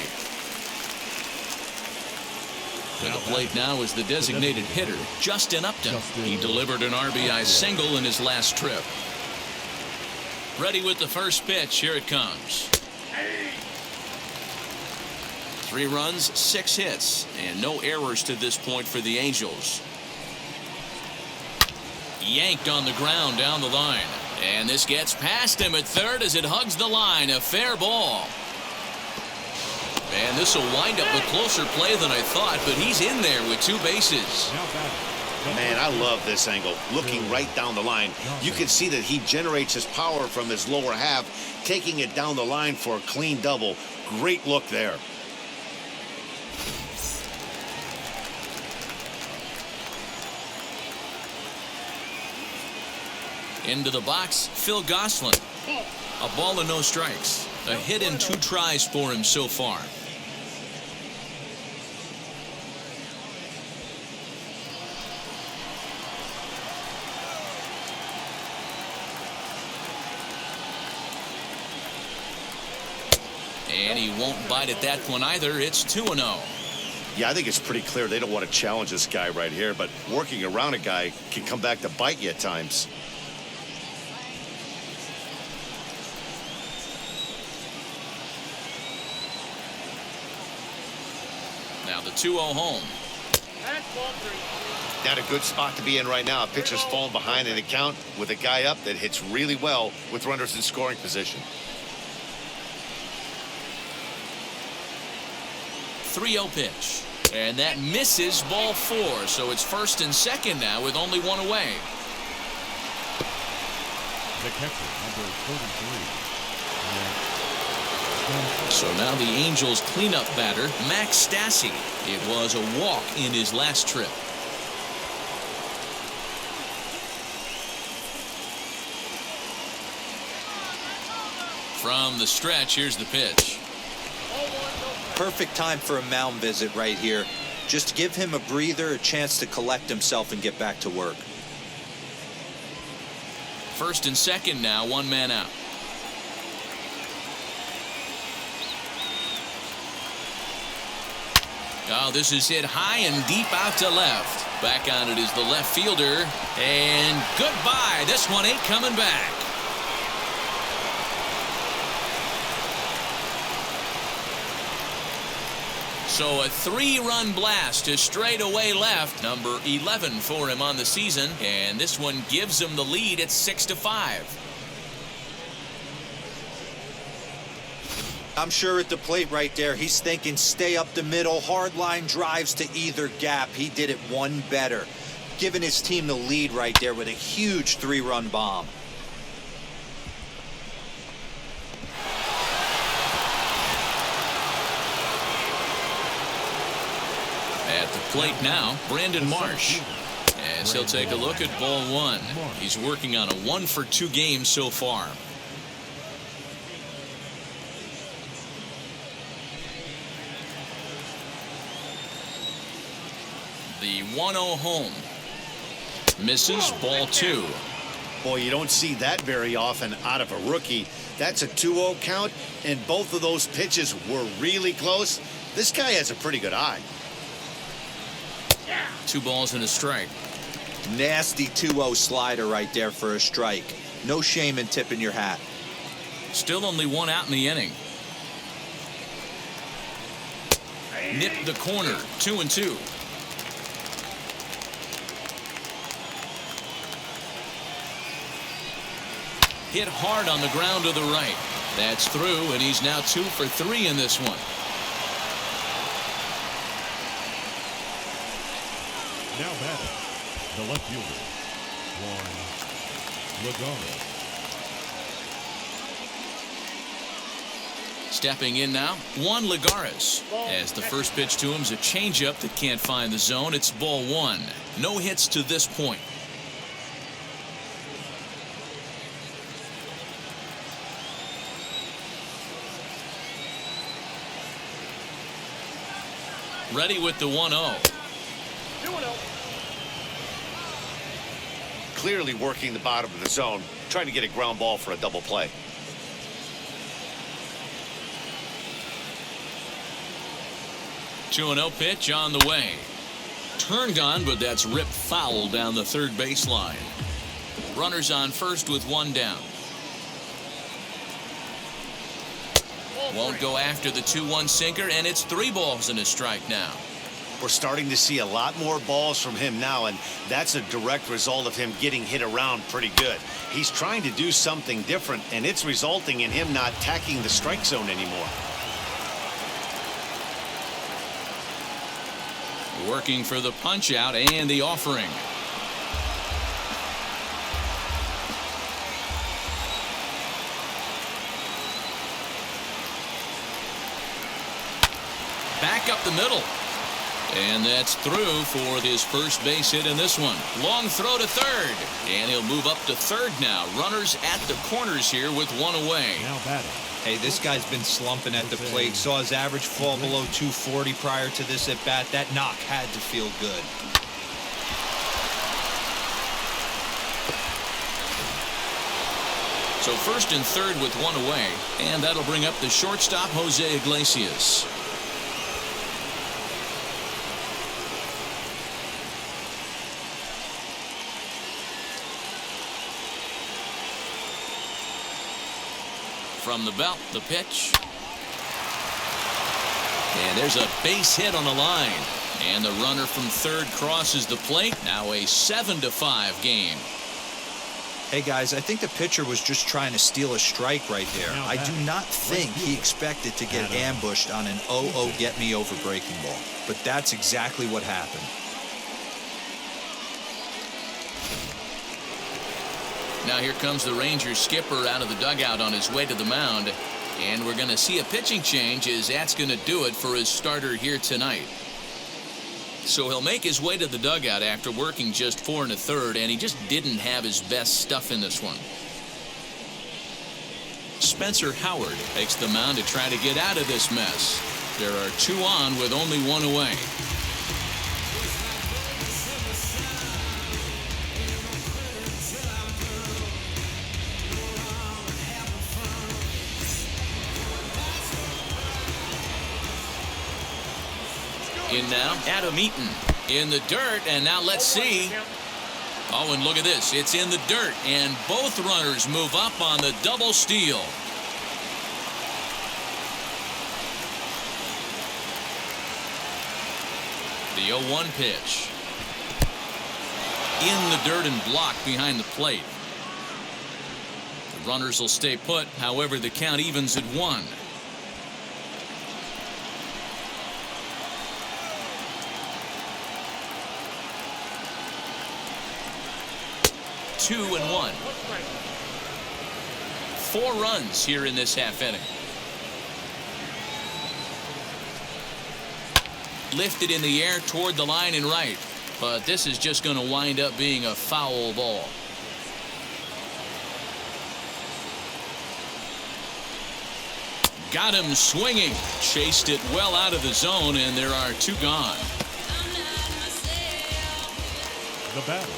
[SPEAKER 2] To the plate now is the designated hitter, Justin Upton. He delivered an RBI single in his last trip. Ready with the first pitch. Here it comes. 3 runs, 6 hits, and no errors to this point for the Angels. Yanked on the ground down the line. And this gets past him at third as it hugs the line. A fair ball. And this will wind up a closer play than I thought, but he's in there with 2 bases.
[SPEAKER 3] Man, I love this angle. Looking right down the line, you can see that he generates his power from his lower half, taking it down the line for a clean double. Great look there.
[SPEAKER 2] Into the box, Phil Gosselin. A ball and no strikes. A hit and 2 tries for him so far. And he won't bite at that one either. It's 2-0.
[SPEAKER 3] Yeah, I think it's pretty clear they don't want to challenge this guy right here, but working around a guy can come back to bite you at times.
[SPEAKER 2] Now the 2-0 home.
[SPEAKER 3] Not a good spot to be in right now. A pitcher's falling behind in the count with a guy up that hits really well with runners in scoring position.
[SPEAKER 2] 3-0 pitch. And that misses, ball 4. So it's first and second now with only 1 away.
[SPEAKER 4] The catcher, number 43.
[SPEAKER 2] So now the Angels cleanup batter, Max Stassi. It was a walk in his last trip. From the stretch, here's the pitch.
[SPEAKER 5] Perfect time for a mound visit right here. Just to give him a breather, a chance to collect himself and get back to work.
[SPEAKER 2] First and second now, 1 man out. Oh, this is hit high and deep out to left. Back on it is the left fielder. And goodbye. This one ain't coming back. So a 3-run blast to straightaway left. Number 11 for him on the season. And this one gives him the lead at 6-5.
[SPEAKER 5] I'm sure at the plate right there, he's thinking stay up the middle, hard line drives to either gap. He did it one better, giving his team the lead right there with a huge 3-run bomb.
[SPEAKER 2] At the plate now, Brandon Marsh. As he'll take a look at ball 1. He's working on a 1-for-2 game so far. The 1-0 home. Misses, ball 2.
[SPEAKER 3] Boy, you don't see that very often out of a rookie. That's a 2-0 count, and both of those pitches were really close. This guy has a pretty good eye.
[SPEAKER 2] 2 balls and a strike.
[SPEAKER 5] Nasty 2-0 slider right there for a strike. No shame in tipping your hat.
[SPEAKER 2] Still only 1 out in the inning. Nipped the corner, 2-2. Hit hard on the ground to the right. That's through, and he's now 2 for 3 in this one.
[SPEAKER 4] Now batting, the left fielder, Juan Lagares.
[SPEAKER 2] Stepping in now, Juan Lagares. As the first pitch to him is a changeup that can't find the zone. It's ball 1. No hits to this point. Ready with the 1-0.
[SPEAKER 3] Clearly working the bottom of the zone, trying to get a ground ball for a double play.
[SPEAKER 2] Two 2-0 pitch on the way. Turned on, but that's ripped foul down the third baseline. Runners on first with 1 down. Won't go after the 2-1 sinker, and it's 3 balls and a strike now.
[SPEAKER 3] We're starting to see a lot more balls from him now, and that's a direct result of him getting hit around pretty good. He's trying to do something different, and it's resulting in him not attacking the strike zone anymore.
[SPEAKER 2] Working for the punch out and the offering. back up the middle. And that's through for his first base hit in this one. Long throw to third. And he'll move up to third now. Runners at the corners here with one away.
[SPEAKER 4] Now batting.
[SPEAKER 5] Hey, this guy's been slumping at the plate. Saw his average fall below 240 prior to this at bat. That knock had to feel good.
[SPEAKER 2] So first and third with one away. And that'll bring up the shortstop, Jose Iglesias. From the belt, the pitch. And there's a base hit on the line. And the runner from third crosses the plate. Now a 7-5 game.
[SPEAKER 5] Hey, guys, I think the pitcher was just trying to steal a strike right there. I do not think he expected to get ambushed on an 0-0 get-me-over breaking ball. But that's exactly what happened.
[SPEAKER 2] Now here comes the Rangers skipper out of the dugout on his way to the mound. And we're going to see a pitching change as that's going to do it for his starter here tonight. So he'll make his way to the dugout after working just 4 1/3, and he just didn't have his best stuff in this one. Spencer Howard takes the mound to try to get out of this mess. There are 2 on with only 1 away. In now, Adam Eaton in the dirt, and now let's see. Oh, and look at this. It's in the dirt, and both runners move up on the double steal. The 0-1 pitch. In the dirt and blocked behind the plate. The runners will stay put. However, the count evens at 1. Two and 1. 4 runs here in this half inning. Lifted in the air toward the line and right. But this is just going to wind up being a foul ball. Got him swinging. Chased it well out of the zone, and there are 2 gone.
[SPEAKER 4] The batter.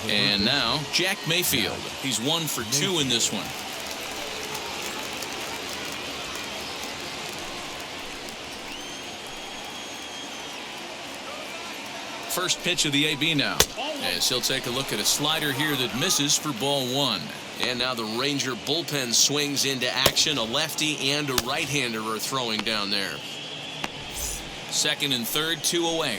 [SPEAKER 2] And now Jack Mayfield. He's 1 for 2 in this one. First pitch of the AB now. As he'll take a look at a slider here that misses for ball 1. And now the Ranger bullpen swings into action. A lefty and a right-hander are throwing down there. Second and third, 2 away.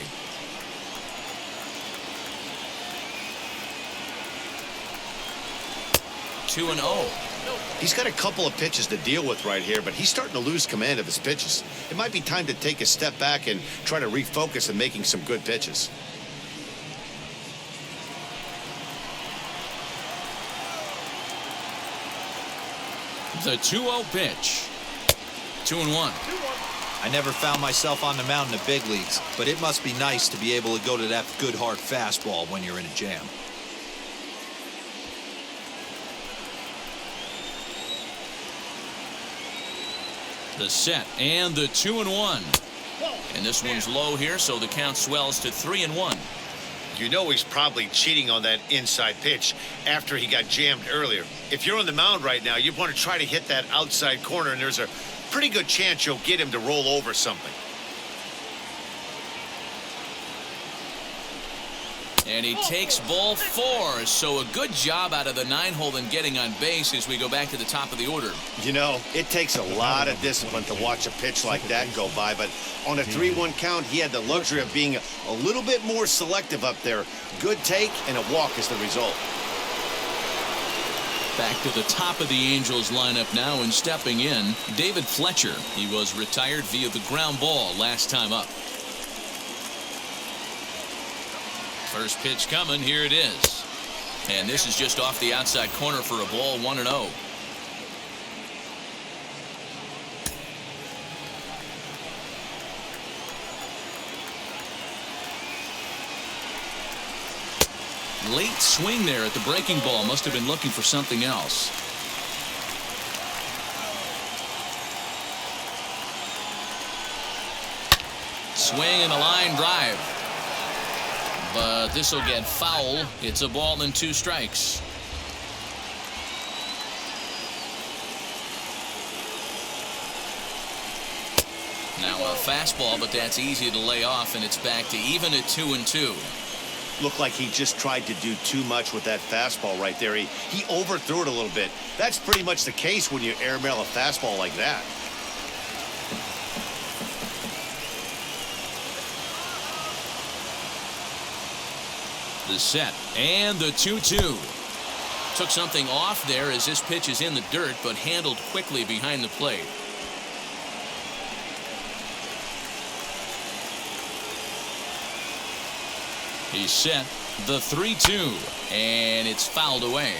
[SPEAKER 2] 2-0.
[SPEAKER 3] He's got a couple of pitches to deal with right here, but he's starting to lose command of his pitches. It might be time to take a step back and try to refocus on making some good pitches.
[SPEAKER 2] The 2-0 pitch. 2-1.
[SPEAKER 5] I never found myself on the mound in the big leagues, but it must be nice to be able to go to that good hard fastball when you're in a jam.
[SPEAKER 2] The set and the 2-1. And this one's low here, so the count swells to 3-1.
[SPEAKER 3] You know he's probably cheating on that inside pitch after he got jammed earlier. If you're on the mound right now, you want to try to hit that outside corner, and there's a pretty good chance you'll get him to roll over something.
[SPEAKER 2] And he takes ball 4, so a good job out of the 9-hole in getting on base as we go back to the top of the order.
[SPEAKER 3] You know, it takes a lot of discipline to watch a pitch like that go by, but on a 3-1 count, he had the luxury of being a little bit more selective up there. Good take, and a walk is the result.
[SPEAKER 2] Back to the top of the Angels lineup now, and stepping in, David Fletcher. He was retired via the ground ball last time up. First pitch coming, here it is. And this is just off the outside corner for a ball, 1-0. Late swing there at the breaking ball. Must have been looking for something else. Swing and a line drive. But this will get foul. It's a ball and 2 strikes. Now a fastball, but that's easy to lay off, and it's back to even at 2-2.
[SPEAKER 3] Looked like he just tried to do too much with that fastball right there. He overthrew it a little bit. That's pretty much the case when you airmail a fastball like that.
[SPEAKER 2] The set and the 2-2. Took something off there as this pitch is in the dirt, but handled quickly behind the plate. He's set the 3-2, and it's fouled away.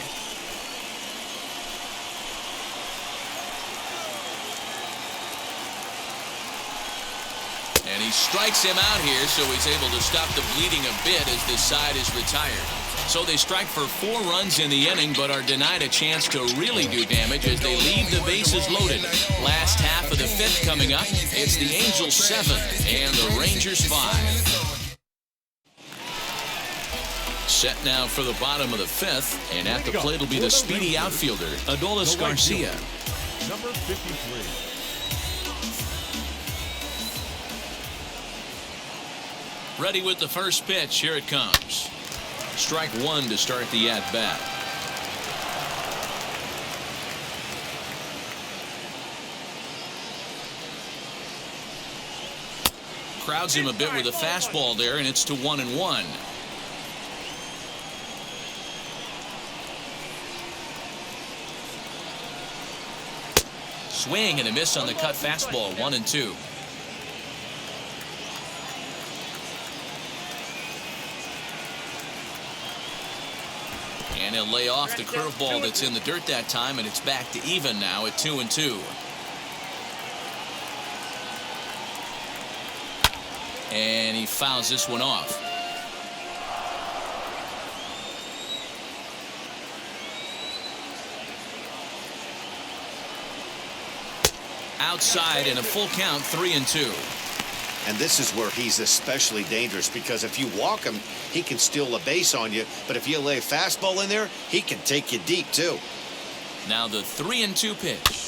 [SPEAKER 2] And he strikes him out here, so he's able to stop the bleeding a bit as this side is retired. So they strike for 4 runs in the inning, but are denied a chance to really do damage as they leave the bases loaded. Last half of the 5th coming up. It's the Angels 7 and the Rangers 5. Set now for the bottom of the 5th, and at the plate will be the speedy outfielder, Adolis Garcia.
[SPEAKER 4] Number 53.
[SPEAKER 2] Ready with the first pitch. Here it comes. Strike 1 to start the at-bat. Crowds him a bit with a fastball there, and it's to 1-1. Swing and a miss on the cut fastball, 1-2. And he'll lay off the curveball that's in the dirt that time, and it's back to even now at 2-2. And he fouls this one off. Outside in a full count, 3-2.
[SPEAKER 3] And this is where he's especially dangerous, because if you walk him, he can steal a base on you. But if you lay a fastball in there, he can take you deep, too.
[SPEAKER 2] Now the 3-2 pitch.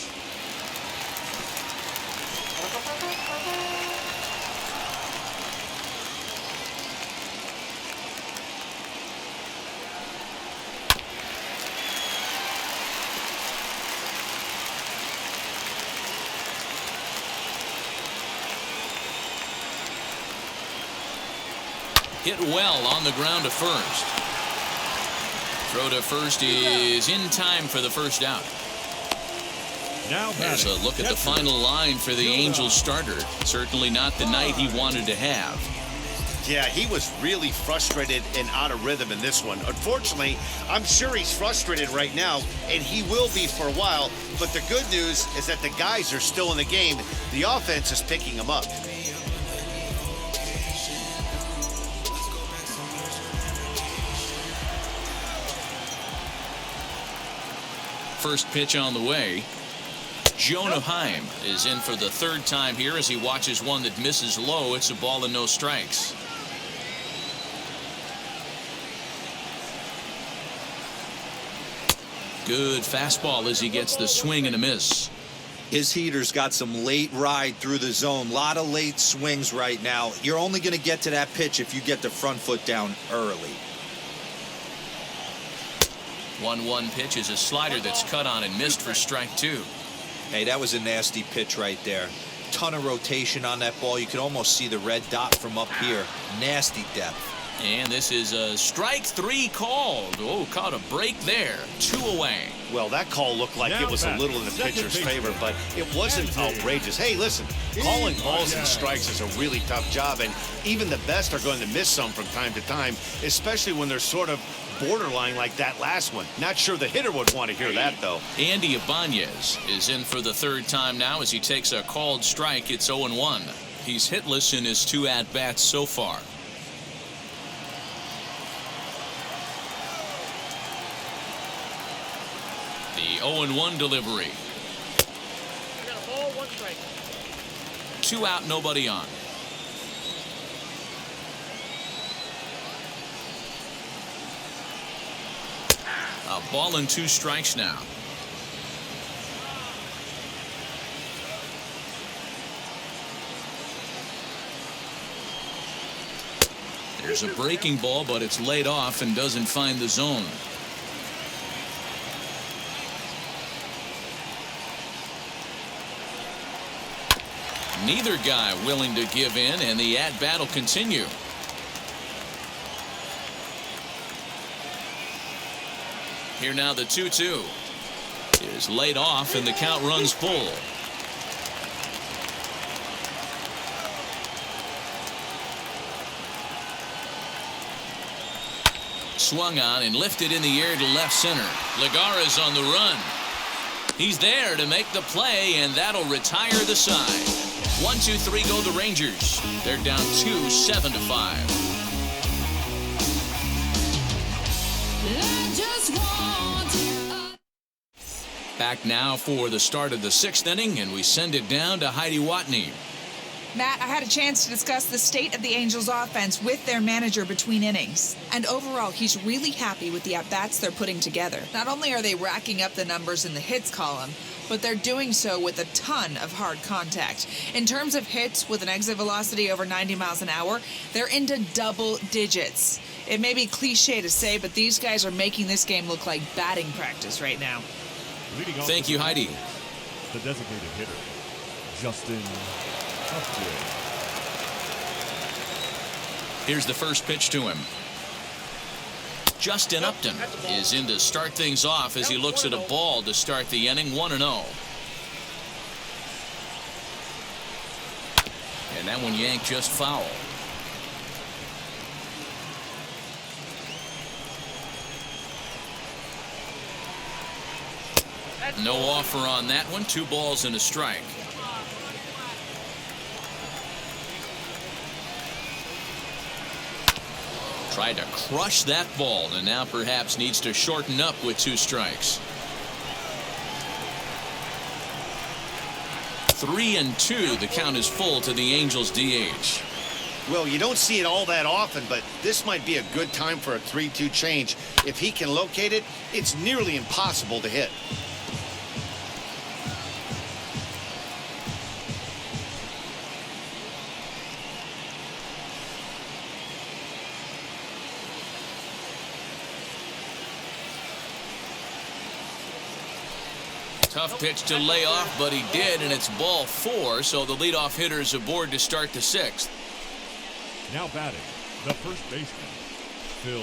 [SPEAKER 2] Hit well on the ground to first. Throw to first is in time for the first out.
[SPEAKER 4] Now
[SPEAKER 2] there's a look at the final line for the Angels starter. Certainly not the night he wanted to have.
[SPEAKER 3] Yeah, he was really frustrated and out of rhythm in this one. Unfortunately, I'm sure he's frustrated right now, and he will be for a while. But the good news is that the guys are still in the game. The offense is picking him up.
[SPEAKER 2] First pitch on the way. Anaheim is in for the 3rd time here as he watches one that misses low. It's a ball and no strikes. Good fastball as he gets the swing and a miss.
[SPEAKER 5] His heater's got some late ride through the zone. A lot of late swings right now. You're only going to get to that pitch if you get the front foot down early.
[SPEAKER 2] 1-1 pitch is a slider that's cut on and missed for strike 2.
[SPEAKER 5] Hey, that was a nasty pitch right there. Ton of rotation on that ball. You could almost see the red dot from up here. Nasty depth.
[SPEAKER 2] And this is a strike 3 called. Oh, caught a break there. 2 away.
[SPEAKER 3] Well, that call looked like it was a little in the pitcher's favor, but it wasn't outrageous. Hey, listen, calling balls and strikes is a really tough job, and even the best are going to miss some from time to time, especially when they're sort of borderline like that last one. Not sure the hitter would want to hear that, though.
[SPEAKER 2] Andy Ibanez is in for the 3rd time now as he takes a called strike. It's 0-1. He's hitless in his 2 at-bats so far. 0-1 delivery.
[SPEAKER 7] I got a ball, 1 strike.
[SPEAKER 2] 2 out, nobody on. A ball and 2 strikes now. There's a breaking ball, but it's laid off and doesn't find the zone. Neither guy willing to give in, and the at-bat will continue. Here now the 2-2 is laid off, and the count runs full. Swung on and lifted in the air to left center. Legara's on the run. He's there to make the play, and that'll retire the side. 1-2-3 go the Rangers. They're down 2, 7-5. Back now for the start of the 6th inning, and we send it down to Heidi Watney.
[SPEAKER 9] Matt, I had a chance to discuss the state of the Angels offense with their manager between innings. And overall, he's really happy with the at-bats they're putting together. Not only are they racking up the numbers in the hits column, but they're doing so with a ton of hard contact. In terms of hits with an exit velocity over 90 miles an hour, they're into double digits. It may be cliche to say, but these guys are making this game look like batting practice right now.
[SPEAKER 2] Thank you, Heidi.
[SPEAKER 4] The designated hitter, Justin Upton.
[SPEAKER 2] Here's the first pitch to him. Justin Upton is in to start things off as he looks at a ball to start the inning. 1-0. And that one yanked just foul. No offer on that one. 2 balls and a strike. Tried to crush that ball, and now perhaps needs to shorten up with 2 strikes. 3-2. The count is full to the Angels DH.
[SPEAKER 3] Well, you don't see it all that often, but this might be a good time for a 3-2 change. If he can locate it, it's nearly impossible to hit.
[SPEAKER 2] Tough pitch to lay off, but he did, and it's ball 4, so the leadoff hitter's aboard to start the 6th.
[SPEAKER 4] Now batting, the first baseman, Phil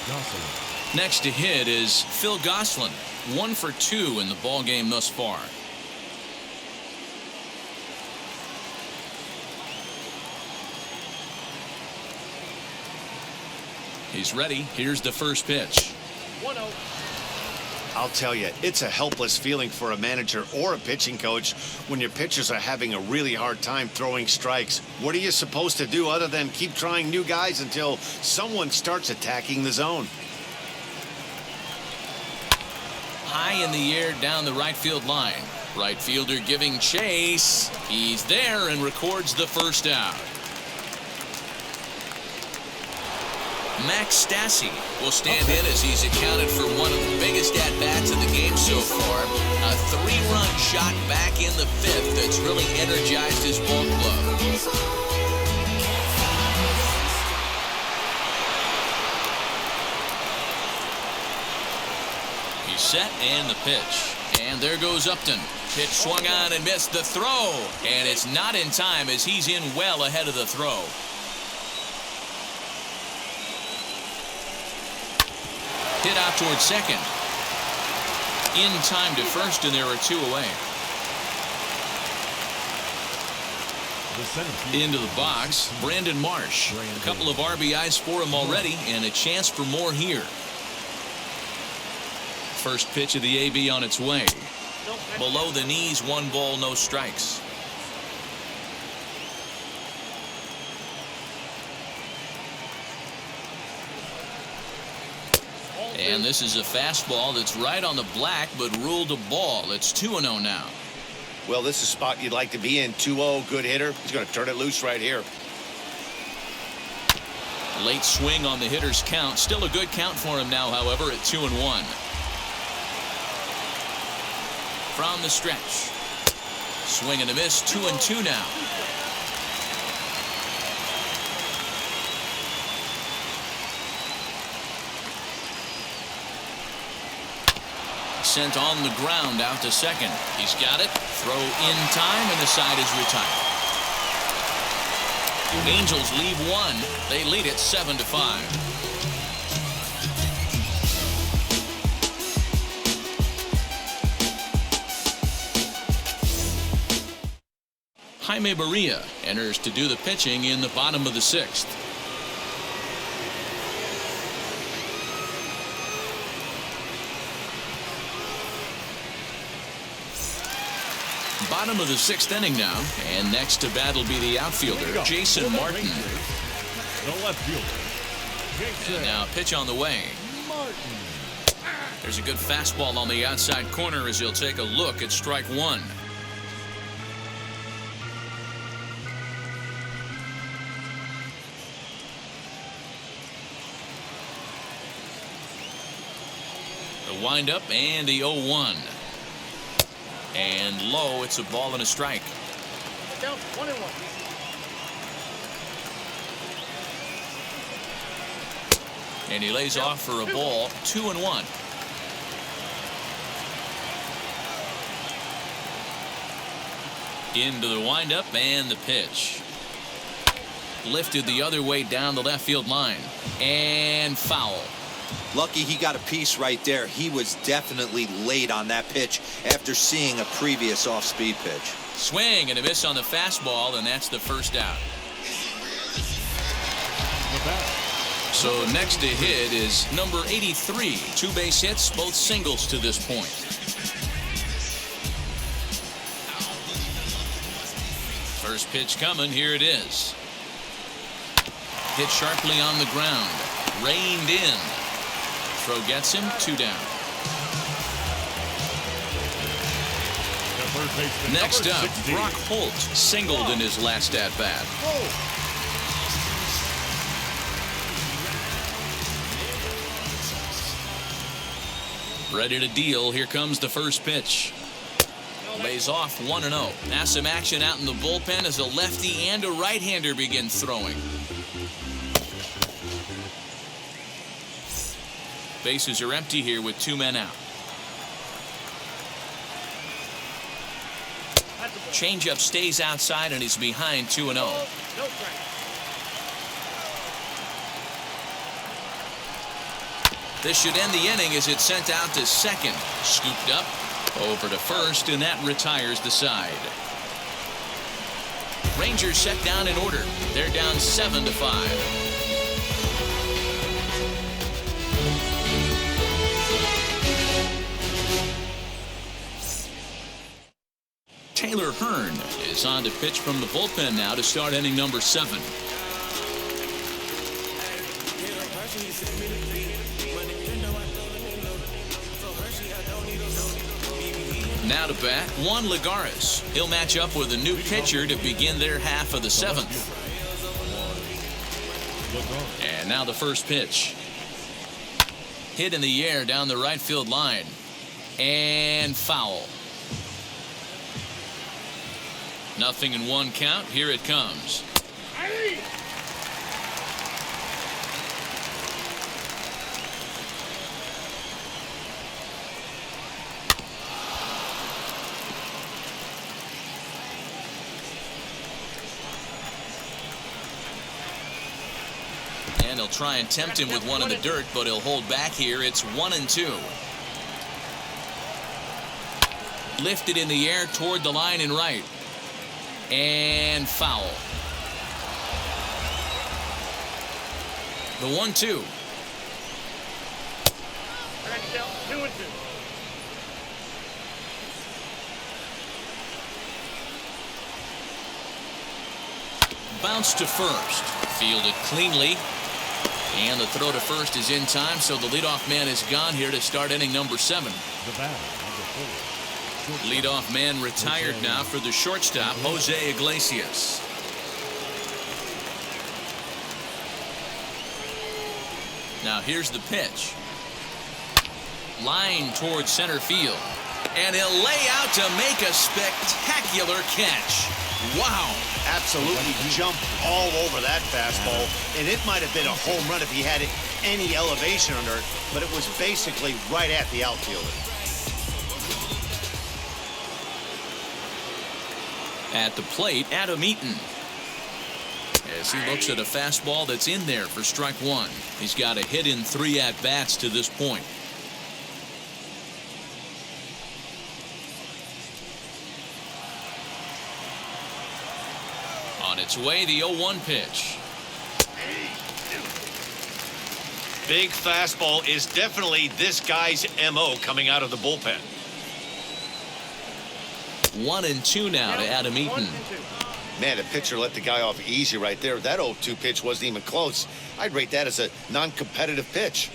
[SPEAKER 4] Gosselin.
[SPEAKER 2] Next to hit is Phil Gosselin, 1 for 2 in the ballgame thus far. He's ready. Here's the first pitch.
[SPEAKER 7] 1-0.
[SPEAKER 3] I'll tell you, it's a helpless feeling for a manager or a pitching coach when your pitchers are having a really hard time throwing strikes. What are you supposed to do other than keep trying new guys until someone starts attacking the zone?
[SPEAKER 2] High in the air down the right field line. Right fielder giving chase. He's there and records the first out. Max Stassi will stand in as he's accounted for one of the biggest at-bats of the game so far. A 3-run shot back in the 5th that's really energized his ball club. He's set and the pitch. And there goes Upton. Pitch swung on and missed the throw. And it's not in time as he's in well ahead of the throw. Hit out towards second. In time to first, and there are 2 away. Into the box, Brandon Marsh. A couple of RBIs for him already, and a chance for more here. First pitch of the AB on its way. Below the knees, 1 ball, no strikes. And this is a fastball that's right on the black, but ruled a ball. It's 2-0 now.
[SPEAKER 3] Well, this is a spot you'd like to be in. 2-0, good hitter. He's going to turn it loose right here.
[SPEAKER 2] Late swing on the hitter's count. Still a good count for him now, however, at 2-1. From the stretch. Swing and a miss, 2-2 now. Sent on the ground out to second. He's got it. Throw in time, and the side is retired. Angels leave one. They lead it 7-5. Jaime Barria enters to do the pitching in the bottom of the 6th. Bottom of the 6th inning now, and next to bat will be the outfielder, Jason Martin.
[SPEAKER 4] The left fielder.
[SPEAKER 2] And now pitch on the way. There's a good fastball on the outside corner as he'll take a look at strike one. The windup and the 0-1. And low, it's a ball and a strike.
[SPEAKER 7] Down 1-1.
[SPEAKER 2] And he lays off for a ball, 2-1. Into the windup and the pitch. Lifted the other way down the left field line. And foul.
[SPEAKER 5] Lucky he got a piece right there. He was definitely late on that pitch after seeing a previous off-speed pitch.
[SPEAKER 2] Swing and a miss on the fastball, and that's the first out. So next to hit is number 83. 2 base hits, both singles to this point. First pitch coming, here it is. Hit sharply on the ground. Reined in. Throw gets him, 2 down. Next up, Brock Holt singled in his last at-bat. Ready to deal. Here comes the first pitch. Lays off 1-0. Now some action out in the bullpen as a lefty and a right-hander begin throwing. Bases are empty here with 2 men out. Changeup stays outside and he's behind 2-0. This should end the inning as it's sent out to second. Scooped up over to first, and that retires the side. Rangers set down in order. They're down 7-5. Taylor Hearn is on to pitch from the bullpen now to start inning number 7. Now to bat, Juan Lagares. He'll match up with a new pitcher to begin their half of the 7th. And now the first pitch. Hit in the air down the right field line. And foul. 0-1 count. Here it comes. And he'll try and tempt him with one in the dirt, but he'll hold back here. It's 1-2. Lifted in the air toward the line and right. And foul. The 1-2.
[SPEAKER 7] 2-2.
[SPEAKER 2] Bounce to first. Fielded cleanly. And the throw to first is in time, so the leadoff man is gone here to start inning number 7.
[SPEAKER 4] The batter, number 4.
[SPEAKER 2] Leadoff man retired now for the shortstop, Jose Iglesias. Now here's the pitch. Line towards center field. And he'll lay out to make a spectacular catch. Wow.
[SPEAKER 3] Absolutely jumped all over that fastball, and it might have been a home run if he had any elevation under it, but it was basically right at the outfielder.
[SPEAKER 2] At the plate, Adam Eaton. As he looks at a fastball that's in there for strike 1. He's got a hit in 3 at-bats to this point. On its way, the 0-1 pitch.
[SPEAKER 3] Big fastball is definitely this guy's MO coming out of the bullpen.
[SPEAKER 2] 1-2 now to Adam Eaton.
[SPEAKER 6] Man, the pitcher let the guy off easy right there. That 0-2 pitch wasn't even close. I'd rate that as a non-competitive pitch.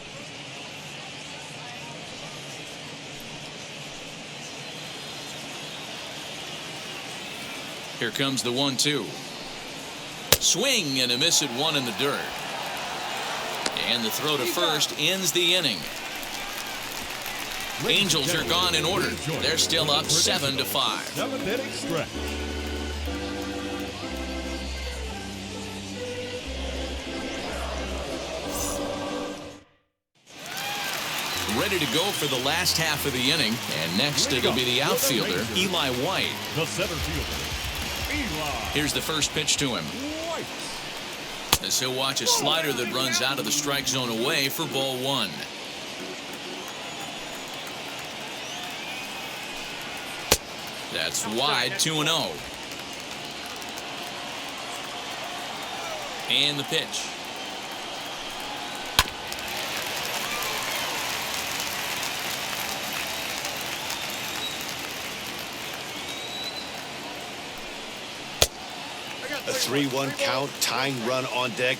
[SPEAKER 2] Here comes the 1-2. Swing and a miss at 1 in the dirt. And the throw to first ends the inning. Angels are gone in order. They're still up 7-5.
[SPEAKER 4] 7th-inning stretch.
[SPEAKER 2] Ready to go for the last half of the inning. And next it'll be the outfielder, Eli White.
[SPEAKER 4] The center fielder, Eli.
[SPEAKER 2] Here's the first pitch to him.
[SPEAKER 4] White.
[SPEAKER 2] As he'll watch a slider that runs out of the strike zone away for ball 1. That's wide, 2-0. And the pitch.
[SPEAKER 3] A 3-1 count, tying run on deck.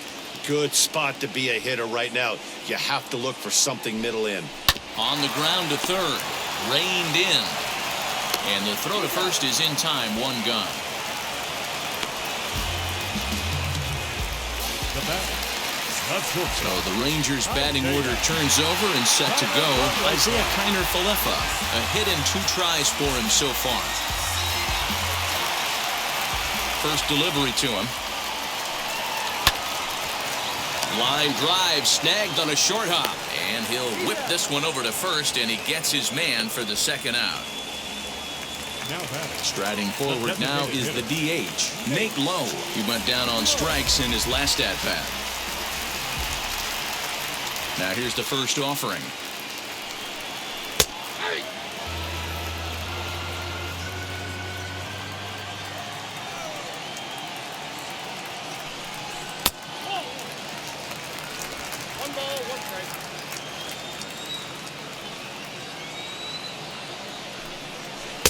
[SPEAKER 3] Good spot to be a hitter right now. You have to look for something middle in.
[SPEAKER 2] On the ground to third. Reined in. And the throw to first is in time. 1 gone.
[SPEAKER 4] The batter,
[SPEAKER 2] So the Rangers batting order turns over and set to go. Isaiah Kiner-Falefa, a hit in 2 tries for him so far. First delivery to him. Line drive snagged on a short hop. And he'll whip this one over to first, and he gets his man for the second out. Striding forward now is the DH, Nate Lowe. He went down on strikes in his last at-bat. Now here's the first offering.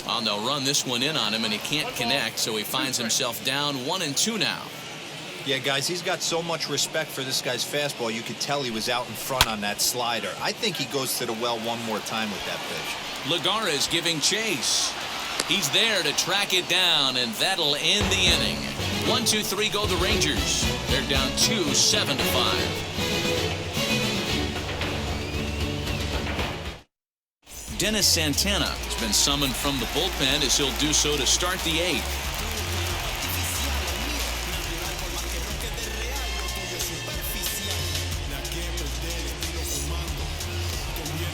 [SPEAKER 2] And they'll run this one in on him, and he can't connect, so he finds himself down 1-2 now.
[SPEAKER 5] Yeah, guys, he's got so much respect for this guy's fastball. You could tell he was out in front on that slider. I think he goes to the well one more time with that pitch.
[SPEAKER 2] Lagares giving chase. He's there to track it down, and that'll end the inning. 1-2-3 go the Rangers. They're down 2, 7-5. Dennis Santana has been summoned from the bullpen as he'll do so to start the 8th.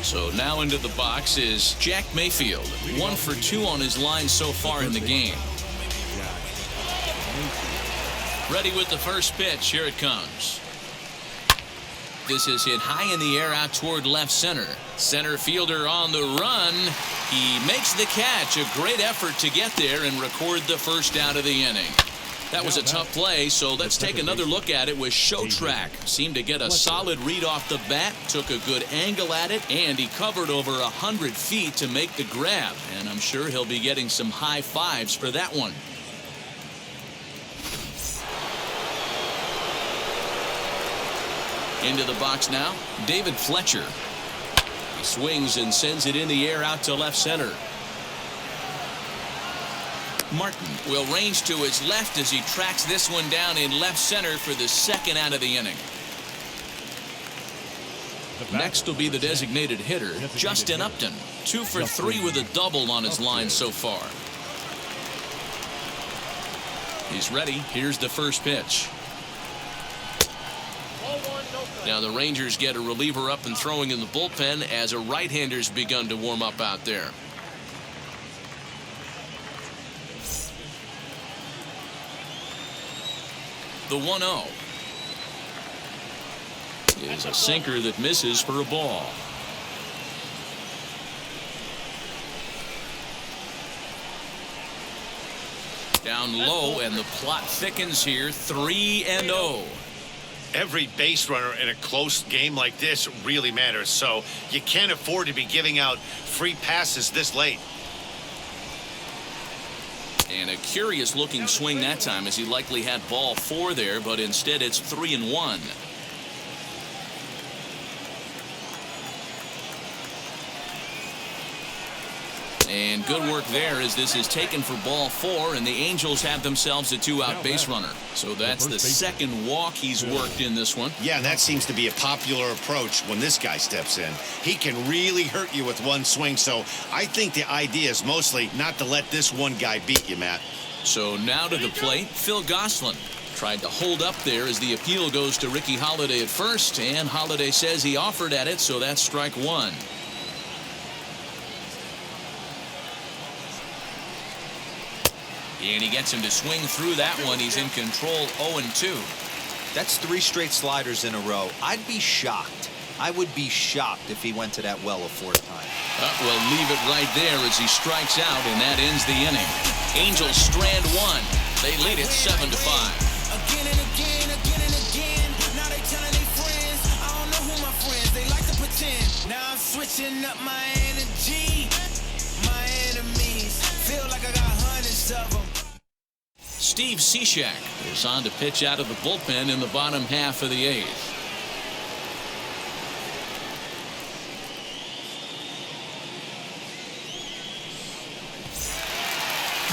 [SPEAKER 2] So now into the box is Jack Mayfield. 1 for 2 on his line so far in the game. Ready with the first pitch. Here it comes. This is hit high in the air out toward left center. Center fielder on the run. He makes the catch. A great effort to get there and record the first out of the inning. That was a tough play, so let's take another look at it with Show Track. Seemed to get a solid read off the bat, took a good angle at it, and he covered over 100 feet to make the grab. And I'm sure he'll be getting some high fives for that one. Into the box now, David Fletcher. He swings and sends it in the air out to left center. Martin will range to his left as he tracks this one down in left center for the second out of the inning. Next will be the designated hitter, Justin Upton. 2 for 3 with a double on his line so far. He's ready. Here's the first pitch. Now the Rangers get a reliever up and throwing in the bullpen as a right-hander's begun to warm up out there. The 1-0 is a sinker that misses for a ball. Down low, and the plot thickens here. 3-0.
[SPEAKER 3] Every base runner in a close game like this really matters, so you can't afford to be giving out free passes this late.
[SPEAKER 2] And a curious looking swing that time, as he likely had ball 4 there, but instead it's 3-1. And good work there, as this is taken for ball 4, and the Angels have themselves a 2-out base runner. So that's the second walk he's worked in this one.
[SPEAKER 3] Yeah, and that seems to be a popular approach when this guy steps in. He can really hurt you with one swing, so I think the idea is mostly not to let this one guy beat you, Matt.
[SPEAKER 2] So now to the plate, Phil Gosselin. Tried to hold up there as the appeal goes to Ricky Holiday at first, and Holiday says he offered at it, so that's strike 1. And he gets him to swing through that one. He's in control, 0-2.
[SPEAKER 5] That's 3 straight sliders in a row. I'd be shocked. I would be shocked if he went to that well a 4th time.
[SPEAKER 2] We'll leave it right there as he strikes out, and that ends the inning. Angels strand 1. They lead it 7-5.
[SPEAKER 8] Again and again, again and again. Now they telling their friends, I don't know who my friends, they like to pretend. Now I'm switching up my energy. My enemies feel like I got hundreds of them.
[SPEAKER 2] Steve Cishek is on to pitch out of the bullpen in the bottom half of the 8th.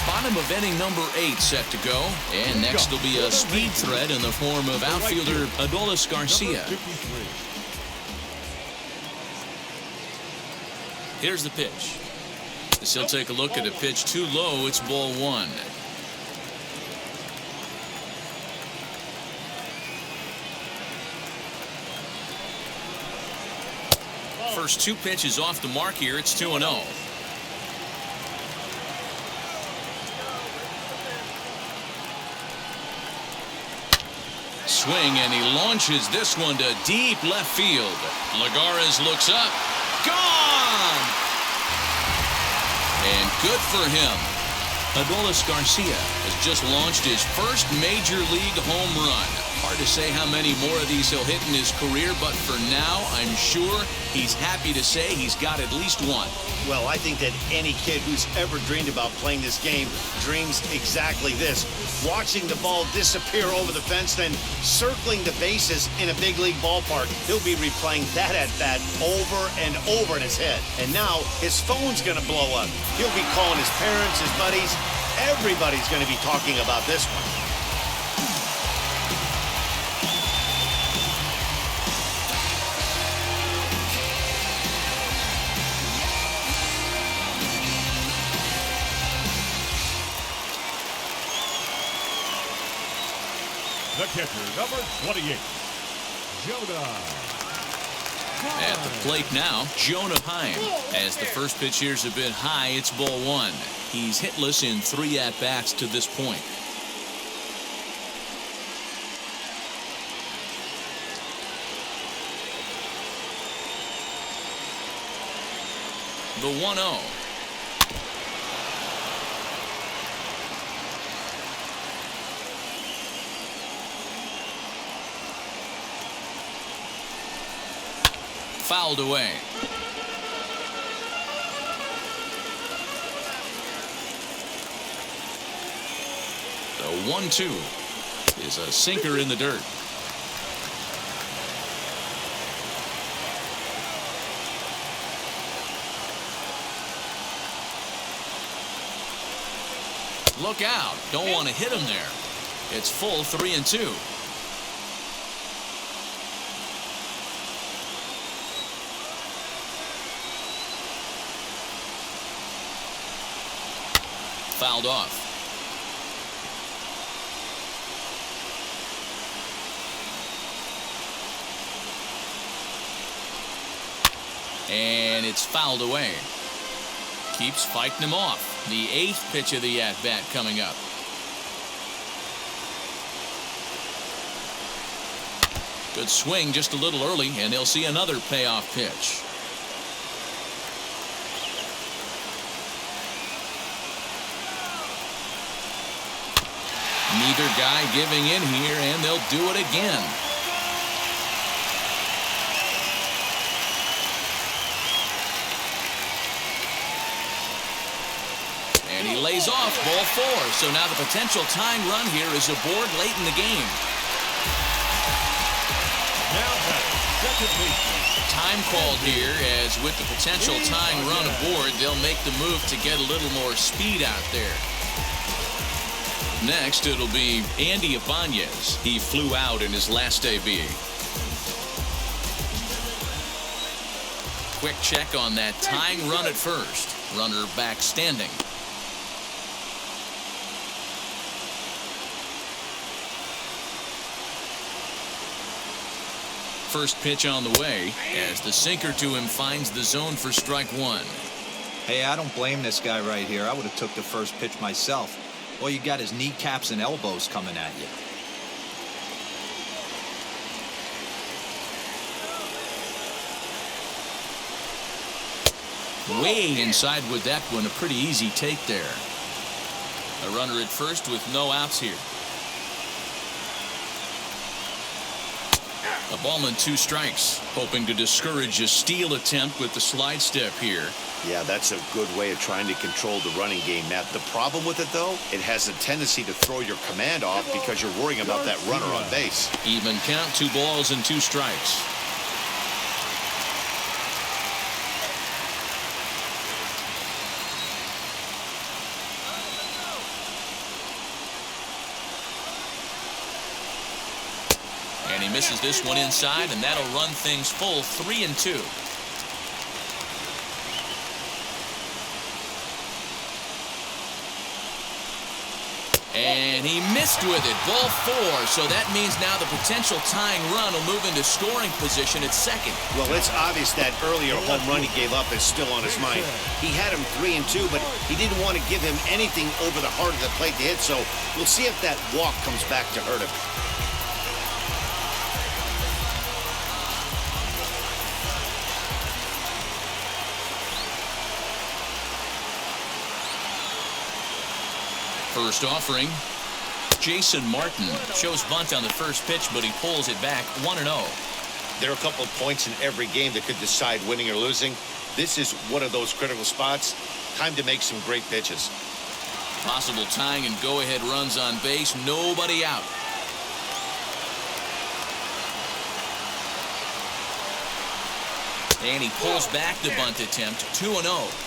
[SPEAKER 2] Bottom of inning number 8 set to go, and next will be a speed threat in the form of outfielder Adolis Garcia. Here's the pitch. As he'll take a look at a pitch too low, it's ball 1. First 2 pitches off the mark here. It's 2-0. Swing, and he launches this one to deep left field. Lagares looks up. Gone! And good for him. Adolis Garcia has just launched his first major league home run. Hard to say how many more of these he'll hit in his career, but for now, I'm sure he's happy to say he's got at least one.
[SPEAKER 3] Well, I think that any kid who's ever dreamed about playing this game dreams exactly this. Watching the ball disappear over the fence, then circling the bases in a big league ballpark. He'll be replaying that at-bat over and over in his head. And now his phone's going to blow up. He'll be calling his parents, his buddies. Everybody's going to be talking about this one.
[SPEAKER 4] The catcher, number 28, Jonah.
[SPEAKER 2] At the plate now, Jonah Heim. As the first pitch here's a bit high, it's ball 1. He's hitless in 3 at-bats to this point. The 1-0. Fouled away. The 1-2 is a sinker in the dirt. Look out. Don't want to hit him there. It's full 3-2. Fouled off. And it's fouled away. Keeps fighting him off. The 8th pitch of the at-bat coming up. Good swing just a little early, and they'll see another payoff pitch. Neither guy giving in here, and they'll do it again. And he lays off, ball 4. So now the potential tying run here is aboard late in the game.
[SPEAKER 4] Now batting, second baseman.
[SPEAKER 2] Time called here, as with the potential tying run aboard, they'll make the move to get a little more speed out there. Next, it'll be Andy Ibanez. He flew out in his last debut. Quick check on that tying run at first. Runner back standing. First pitch on the way as the sinker to him finds the zone for strike 1.
[SPEAKER 5] Hey, I don't blame this guy right here. I would have took the first pitch myself. All you got is kneecaps and elbows coming at you.
[SPEAKER 2] Way inside with that one. A pretty easy take there. A runner at first with no outs here. A ball and 2 strikes. Hoping to discourage a steal attempt with the slide step here.
[SPEAKER 3] Yeah, that's a good way of trying to control the running game, Matt. The problem with it, though, it has a tendency to throw your command off because you're worrying about that runner on base.
[SPEAKER 2] Even count, 2 balls and 2 strikes. And he misses this one inside, and that'll run things full 3-2. And he missed with it. Ball 4. So that means now the potential tying run will move into scoring position at second.
[SPEAKER 3] Well, it's obvious that earlier home run he gave up is still on his mind. He had him 3-2, but he didn't want to give him anything over the heart of the plate to hit. So we'll see if that walk comes back to hurt him.
[SPEAKER 2] First offering. Jason Martin shows bunt on the first pitch, but he pulls it back 1-0.
[SPEAKER 3] There are a couple of points in every game that could decide winning or losing. This is one of those critical spots. Time to make some great pitches.
[SPEAKER 2] Possible tying and go-ahead runs on base. Nobody out. And he pulls back the bunt attempt. 2-0.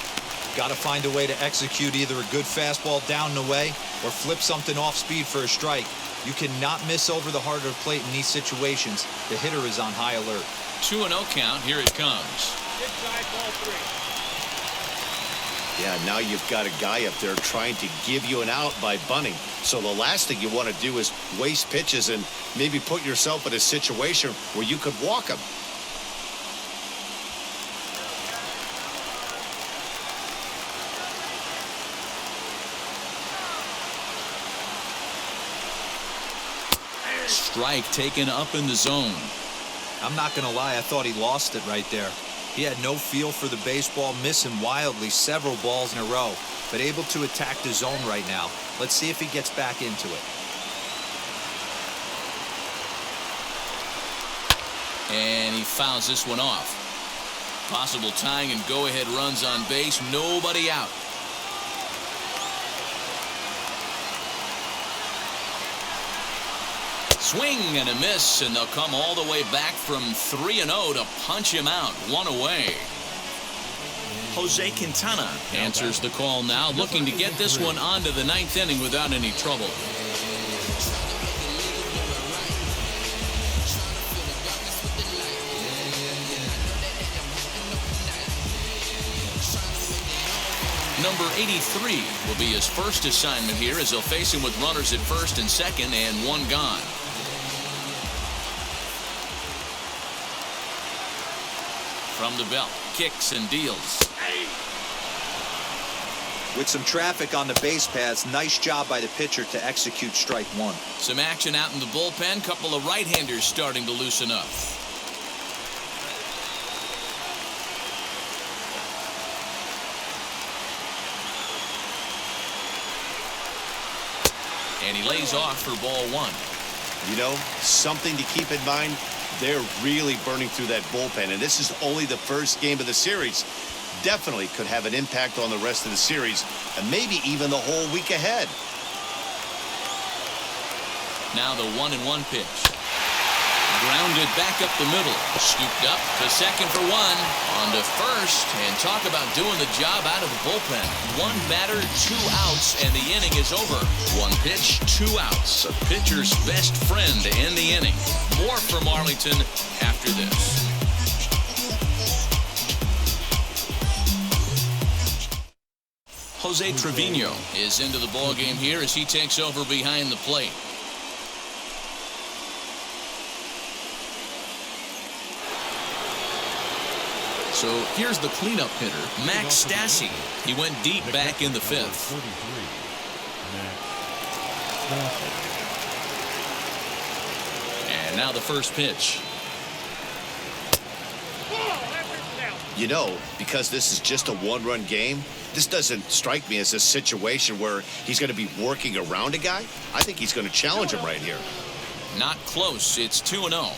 [SPEAKER 5] Got to find a way to execute either a good fastball down and away or flip something off speed for a strike. You cannot miss over the heart of the plate in these situations. The hitter is on high alert.
[SPEAKER 2] 2-0 count. Here it comes.
[SPEAKER 7] Inside ball 3.
[SPEAKER 3] Yeah, now you've got a guy up there trying to give you an out by bunting. So the last thing you want to do is waste pitches and maybe put yourself in a situation where you could walk him.
[SPEAKER 2] Strike taken up in the zone.
[SPEAKER 5] I'm not going to lie, I thought he lost it right there. He had no feel for the baseball, missing wildly several balls in a row, but able to attack the zone right now. Let's see if he gets back into it.
[SPEAKER 2] And he fouls this one off. Possible tying and go-ahead runs on base. Nobody out. Swing and a miss, and they'll come all the way back from 3-0 to punch him out. 1 away. Jose Quintana answers the call now, looking to get this one onto the 9th inning without any trouble. Number 83 will be his first assignment here as he'll face him with runners at first and second and one gone. From the belt, kicks and deals.
[SPEAKER 5] With some traffic on the base paths, nice job by the pitcher to execute strike one.
[SPEAKER 2] Some action out in the bullpen. Couple of right-handers starting to loosen up. And he lays off for ball one.
[SPEAKER 3] You know, something to keep in mind, they're really burning through that bullpen, and this is only the first game of the series. Definitely could have an impact on the rest of the series, and maybe even the whole week ahead.
[SPEAKER 2] Now the 1-1 pitch. Grounded back up the middle. Scooped up to second for one. On to first. And talk about doing the job out of the bullpen. One batter, 2 outs, and the inning is over. 1 pitch, 2 outs. A pitcher's best friend to end the inning. More from Arlington after this. Jose Trevino is into the ballgame here as he takes over behind the plate. So here's the cleanup hitter, Max Stassi. He went deep back in the 5th. And now the first pitch.
[SPEAKER 3] You know, because this is just a 1-run game, this doesn't strike me as a situation where he's going to be working around a guy. I think he's going to challenge him right here.
[SPEAKER 2] Not close. It's 2-0.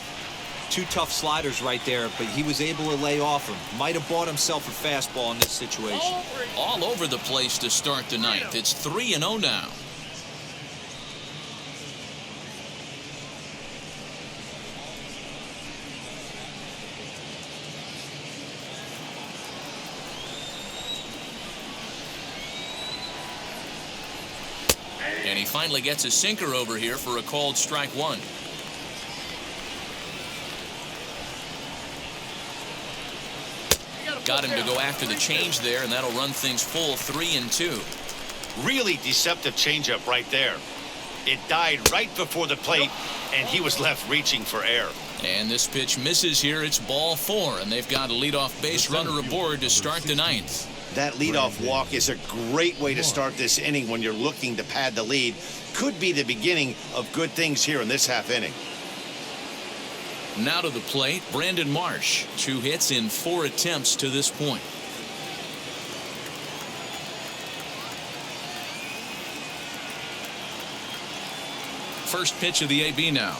[SPEAKER 5] 2 tough sliders right there, but he was able to lay off him. Might have bought himself a fastball in this situation.
[SPEAKER 2] All over the place to start the 9th. It's 3-0 now. And he finally gets a sinker over here for a called strike one. Got him to go after the change there, and that'll run things full 3-2.
[SPEAKER 3] Really deceptive changeup right there. It died right before the plate, and he was left reaching for air.
[SPEAKER 2] And this pitch misses here. It's ball 4, and they've got a leadoff base runner aboard to start the 9th.
[SPEAKER 3] That leadoff walk is a great way to start this inning when you're looking to pad the lead. Could be the beginning of good things here in this half inning.
[SPEAKER 2] Now to the plate, Brandon Marsh. 2 hits in 4 attempts to this point. First pitch of the AB now.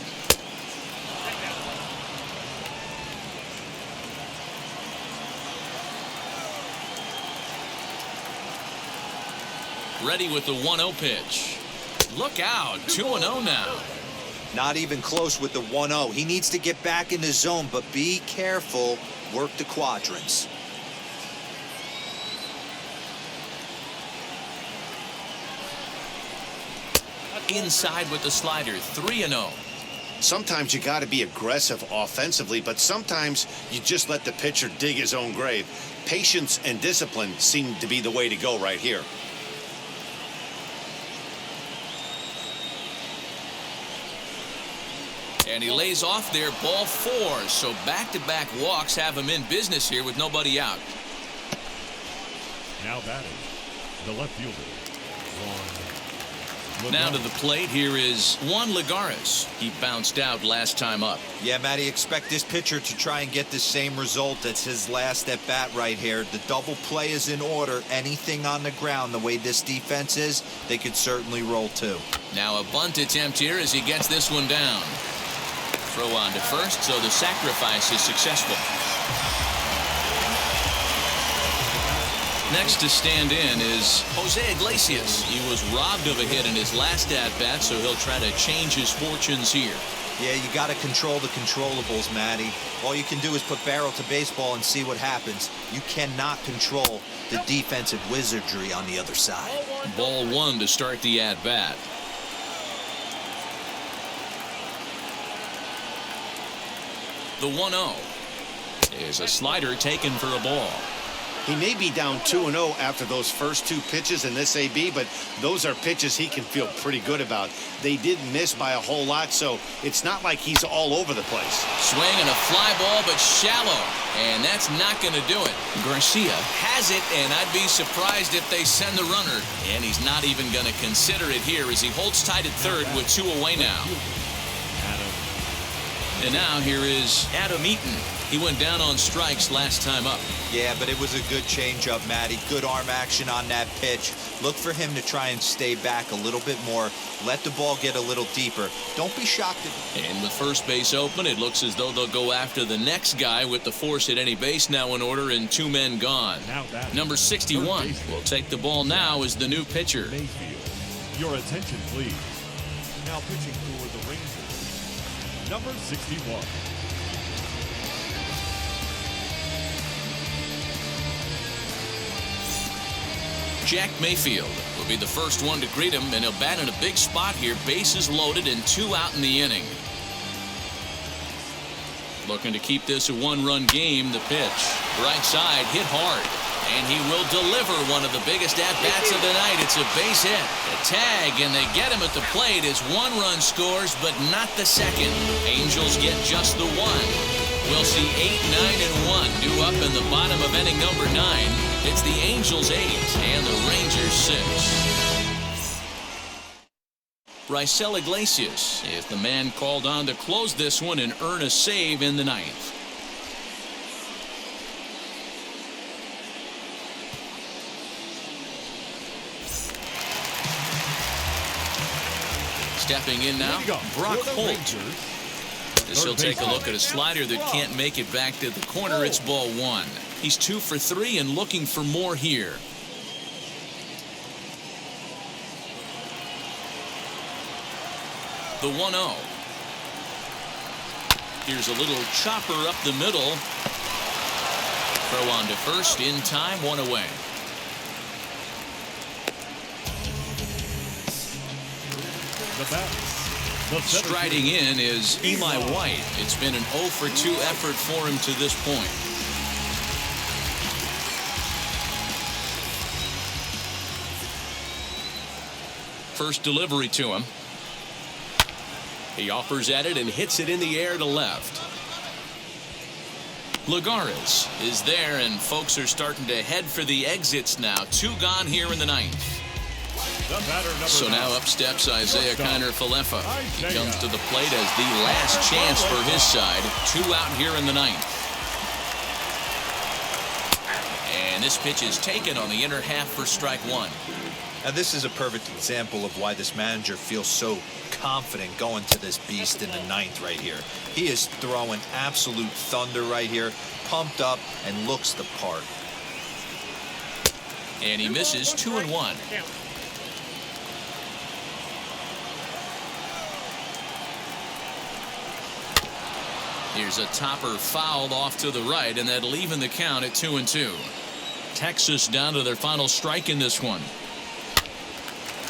[SPEAKER 2] Ready with the 1-0 pitch. Look out, 2-0 now.
[SPEAKER 5] Not even close with the 1-0. He needs to get back in the zone, but be careful. Work the quadrants.
[SPEAKER 2] Inside with the slider, 3-0.
[SPEAKER 3] Sometimes you got to be aggressive offensively, but sometimes you just let the pitcher dig his own grave. Patience and discipline seem to be the way to go right here.
[SPEAKER 2] And he lays off there, ball 4. So back-to-back walks have him in business here with nobody out.
[SPEAKER 4] Now batting, the left fielder.
[SPEAKER 2] Now to the plate, here is Juan Lagares. He bounced out last time up.
[SPEAKER 5] Yeah, Matty, expect this pitcher to try and get the same result. That's his last at bat right here. The double play is in order. Anything on the ground, the way this defense is, they could certainly roll 2.
[SPEAKER 2] Now a bunt attempt here as he gets this one down. Throw on to first, so the sacrifice is successful. Next to stand in is Jose Iglesias. He was robbed of a hit in his last at-bat, so he'll try to change his fortunes here.
[SPEAKER 5] Yeah, you got to control the controllables, Matty. All you can do is put barrel to baseball and see what happens. You cannot control the defensive wizardry on the other side.
[SPEAKER 2] Ball one to start the at-bat. The 1-0 is a slider taken for a ball.
[SPEAKER 3] He may be down 2-0 after those first two pitches in this AB, but those are pitches he can feel pretty good about. They did miss by a whole lot, so it's not like he's all over the place.
[SPEAKER 2] Swing and a fly ball, but shallow, and that's not going to do it. Garcia has it, and I'd be surprised if they send the runner, and he's not even going to consider it here as he holds tight at third with 2 away now. And now here is Adam Eaton. He went down on strikes last time up.
[SPEAKER 5] Yeah, but it was a good changeup, Matty. Good arm action on that pitch. Look for him to try and stay back a little bit more. Let the ball get a little deeper. Don't be shocked.
[SPEAKER 2] And with first base open, it looks as though they'll go after the next guy with the force at any base now in order and 2 men gone. Number 61 will take the ball now as the new pitcher.
[SPEAKER 4] Your attention, please. Now pitching for the Rangers, number 61.
[SPEAKER 2] Jack Mayfield will be the first one to greet him, and he'll bat in a big spot here. Bases loaded and 2 out in the inning. Looking to keep this a 1-run game. The pitch. Right side, hit hard. And he will deliver one of the biggest at-bats of the night. It's a base hit. A tag, and they get him at the plate as 1 run scores, but not the second. Angels get just the 1. We'll see 8, 9, and 1 due up in the bottom of inning number 9. It's the Angels 8 and the Rangers 6. Raisel Iglesias is the man called on to close this one and earn a save in the 9th. Stepping in now, Brock Holt. This will take a look at a slider that can't make it back to the corner. It's ball 1. He's 2 for 3 and looking for more here. The 1-0. Here's a little chopper up the middle. Throw on to first in time, 1 away. Striding in is Eli White. It's been an 0 for 2 effort for him to this point. First delivery to him. He offers at it and hits it in the air to left. Lagares is there, and folks are starting to head for the exits now. 2 gone here in the 9th. So now up steps Isaiah Kiner-Falefa. He comes to the plate as the last chance for his side. 2 out here in the 9th. And this pitch is taken on the inner half for strike 1.
[SPEAKER 5] Now this is a perfect example of why this manager feels so confident going to this beast in the 9th right here. He is throwing absolute thunder right here, pumped up and looks the part.
[SPEAKER 2] And he misses 2-1. Here's a topper fouled off to the right, and that'll even the count at 2-2. Texas down to their final strike in this one.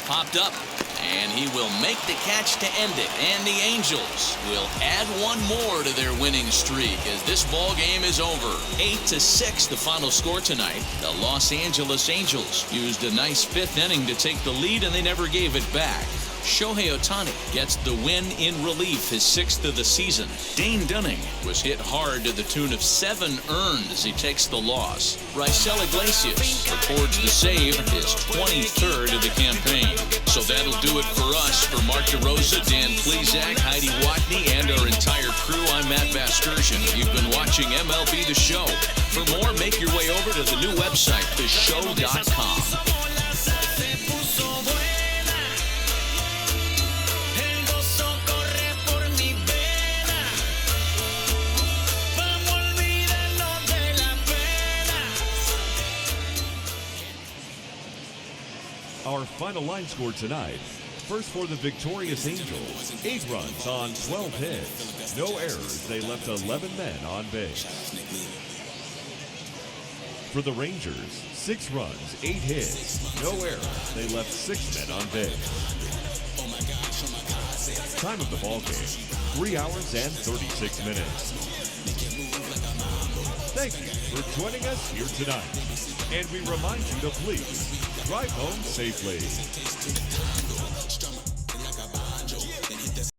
[SPEAKER 2] Popped up, and he will make the catch to end it. And the Angels will add 1 more to their winning streak as this ball game is over. 8-6 the final score tonight. The Los Angeles Angels used a nice 5th inning to take the lead, and they never gave it back. Shohei Ohtani gets the win in relief, his 6th of the season. Dane Dunning was hit hard to the tune of 7 earned as he takes the loss. Raisel Iglesias records the save, his 23rd of the campaign. So that'll do it for us. For Mark DeRosa, Dan Plesac, Heidi Watney, and our entire crew, I'm Matt Vasgersian. You've been watching MLB The Show. For more, make your way over to the new website, theshow.com.
[SPEAKER 4] final line score tonight. First for the victorious Angels, 8 runs on 12 hits. No errors, they left 11 men on base. For the Rangers, 6 runs, 8 hits. No errors, they left 6 men on base. Time of the ball game, 3 hours and 36 minutes. Thank you for joining us here tonight. And we remind you to please drive home safely.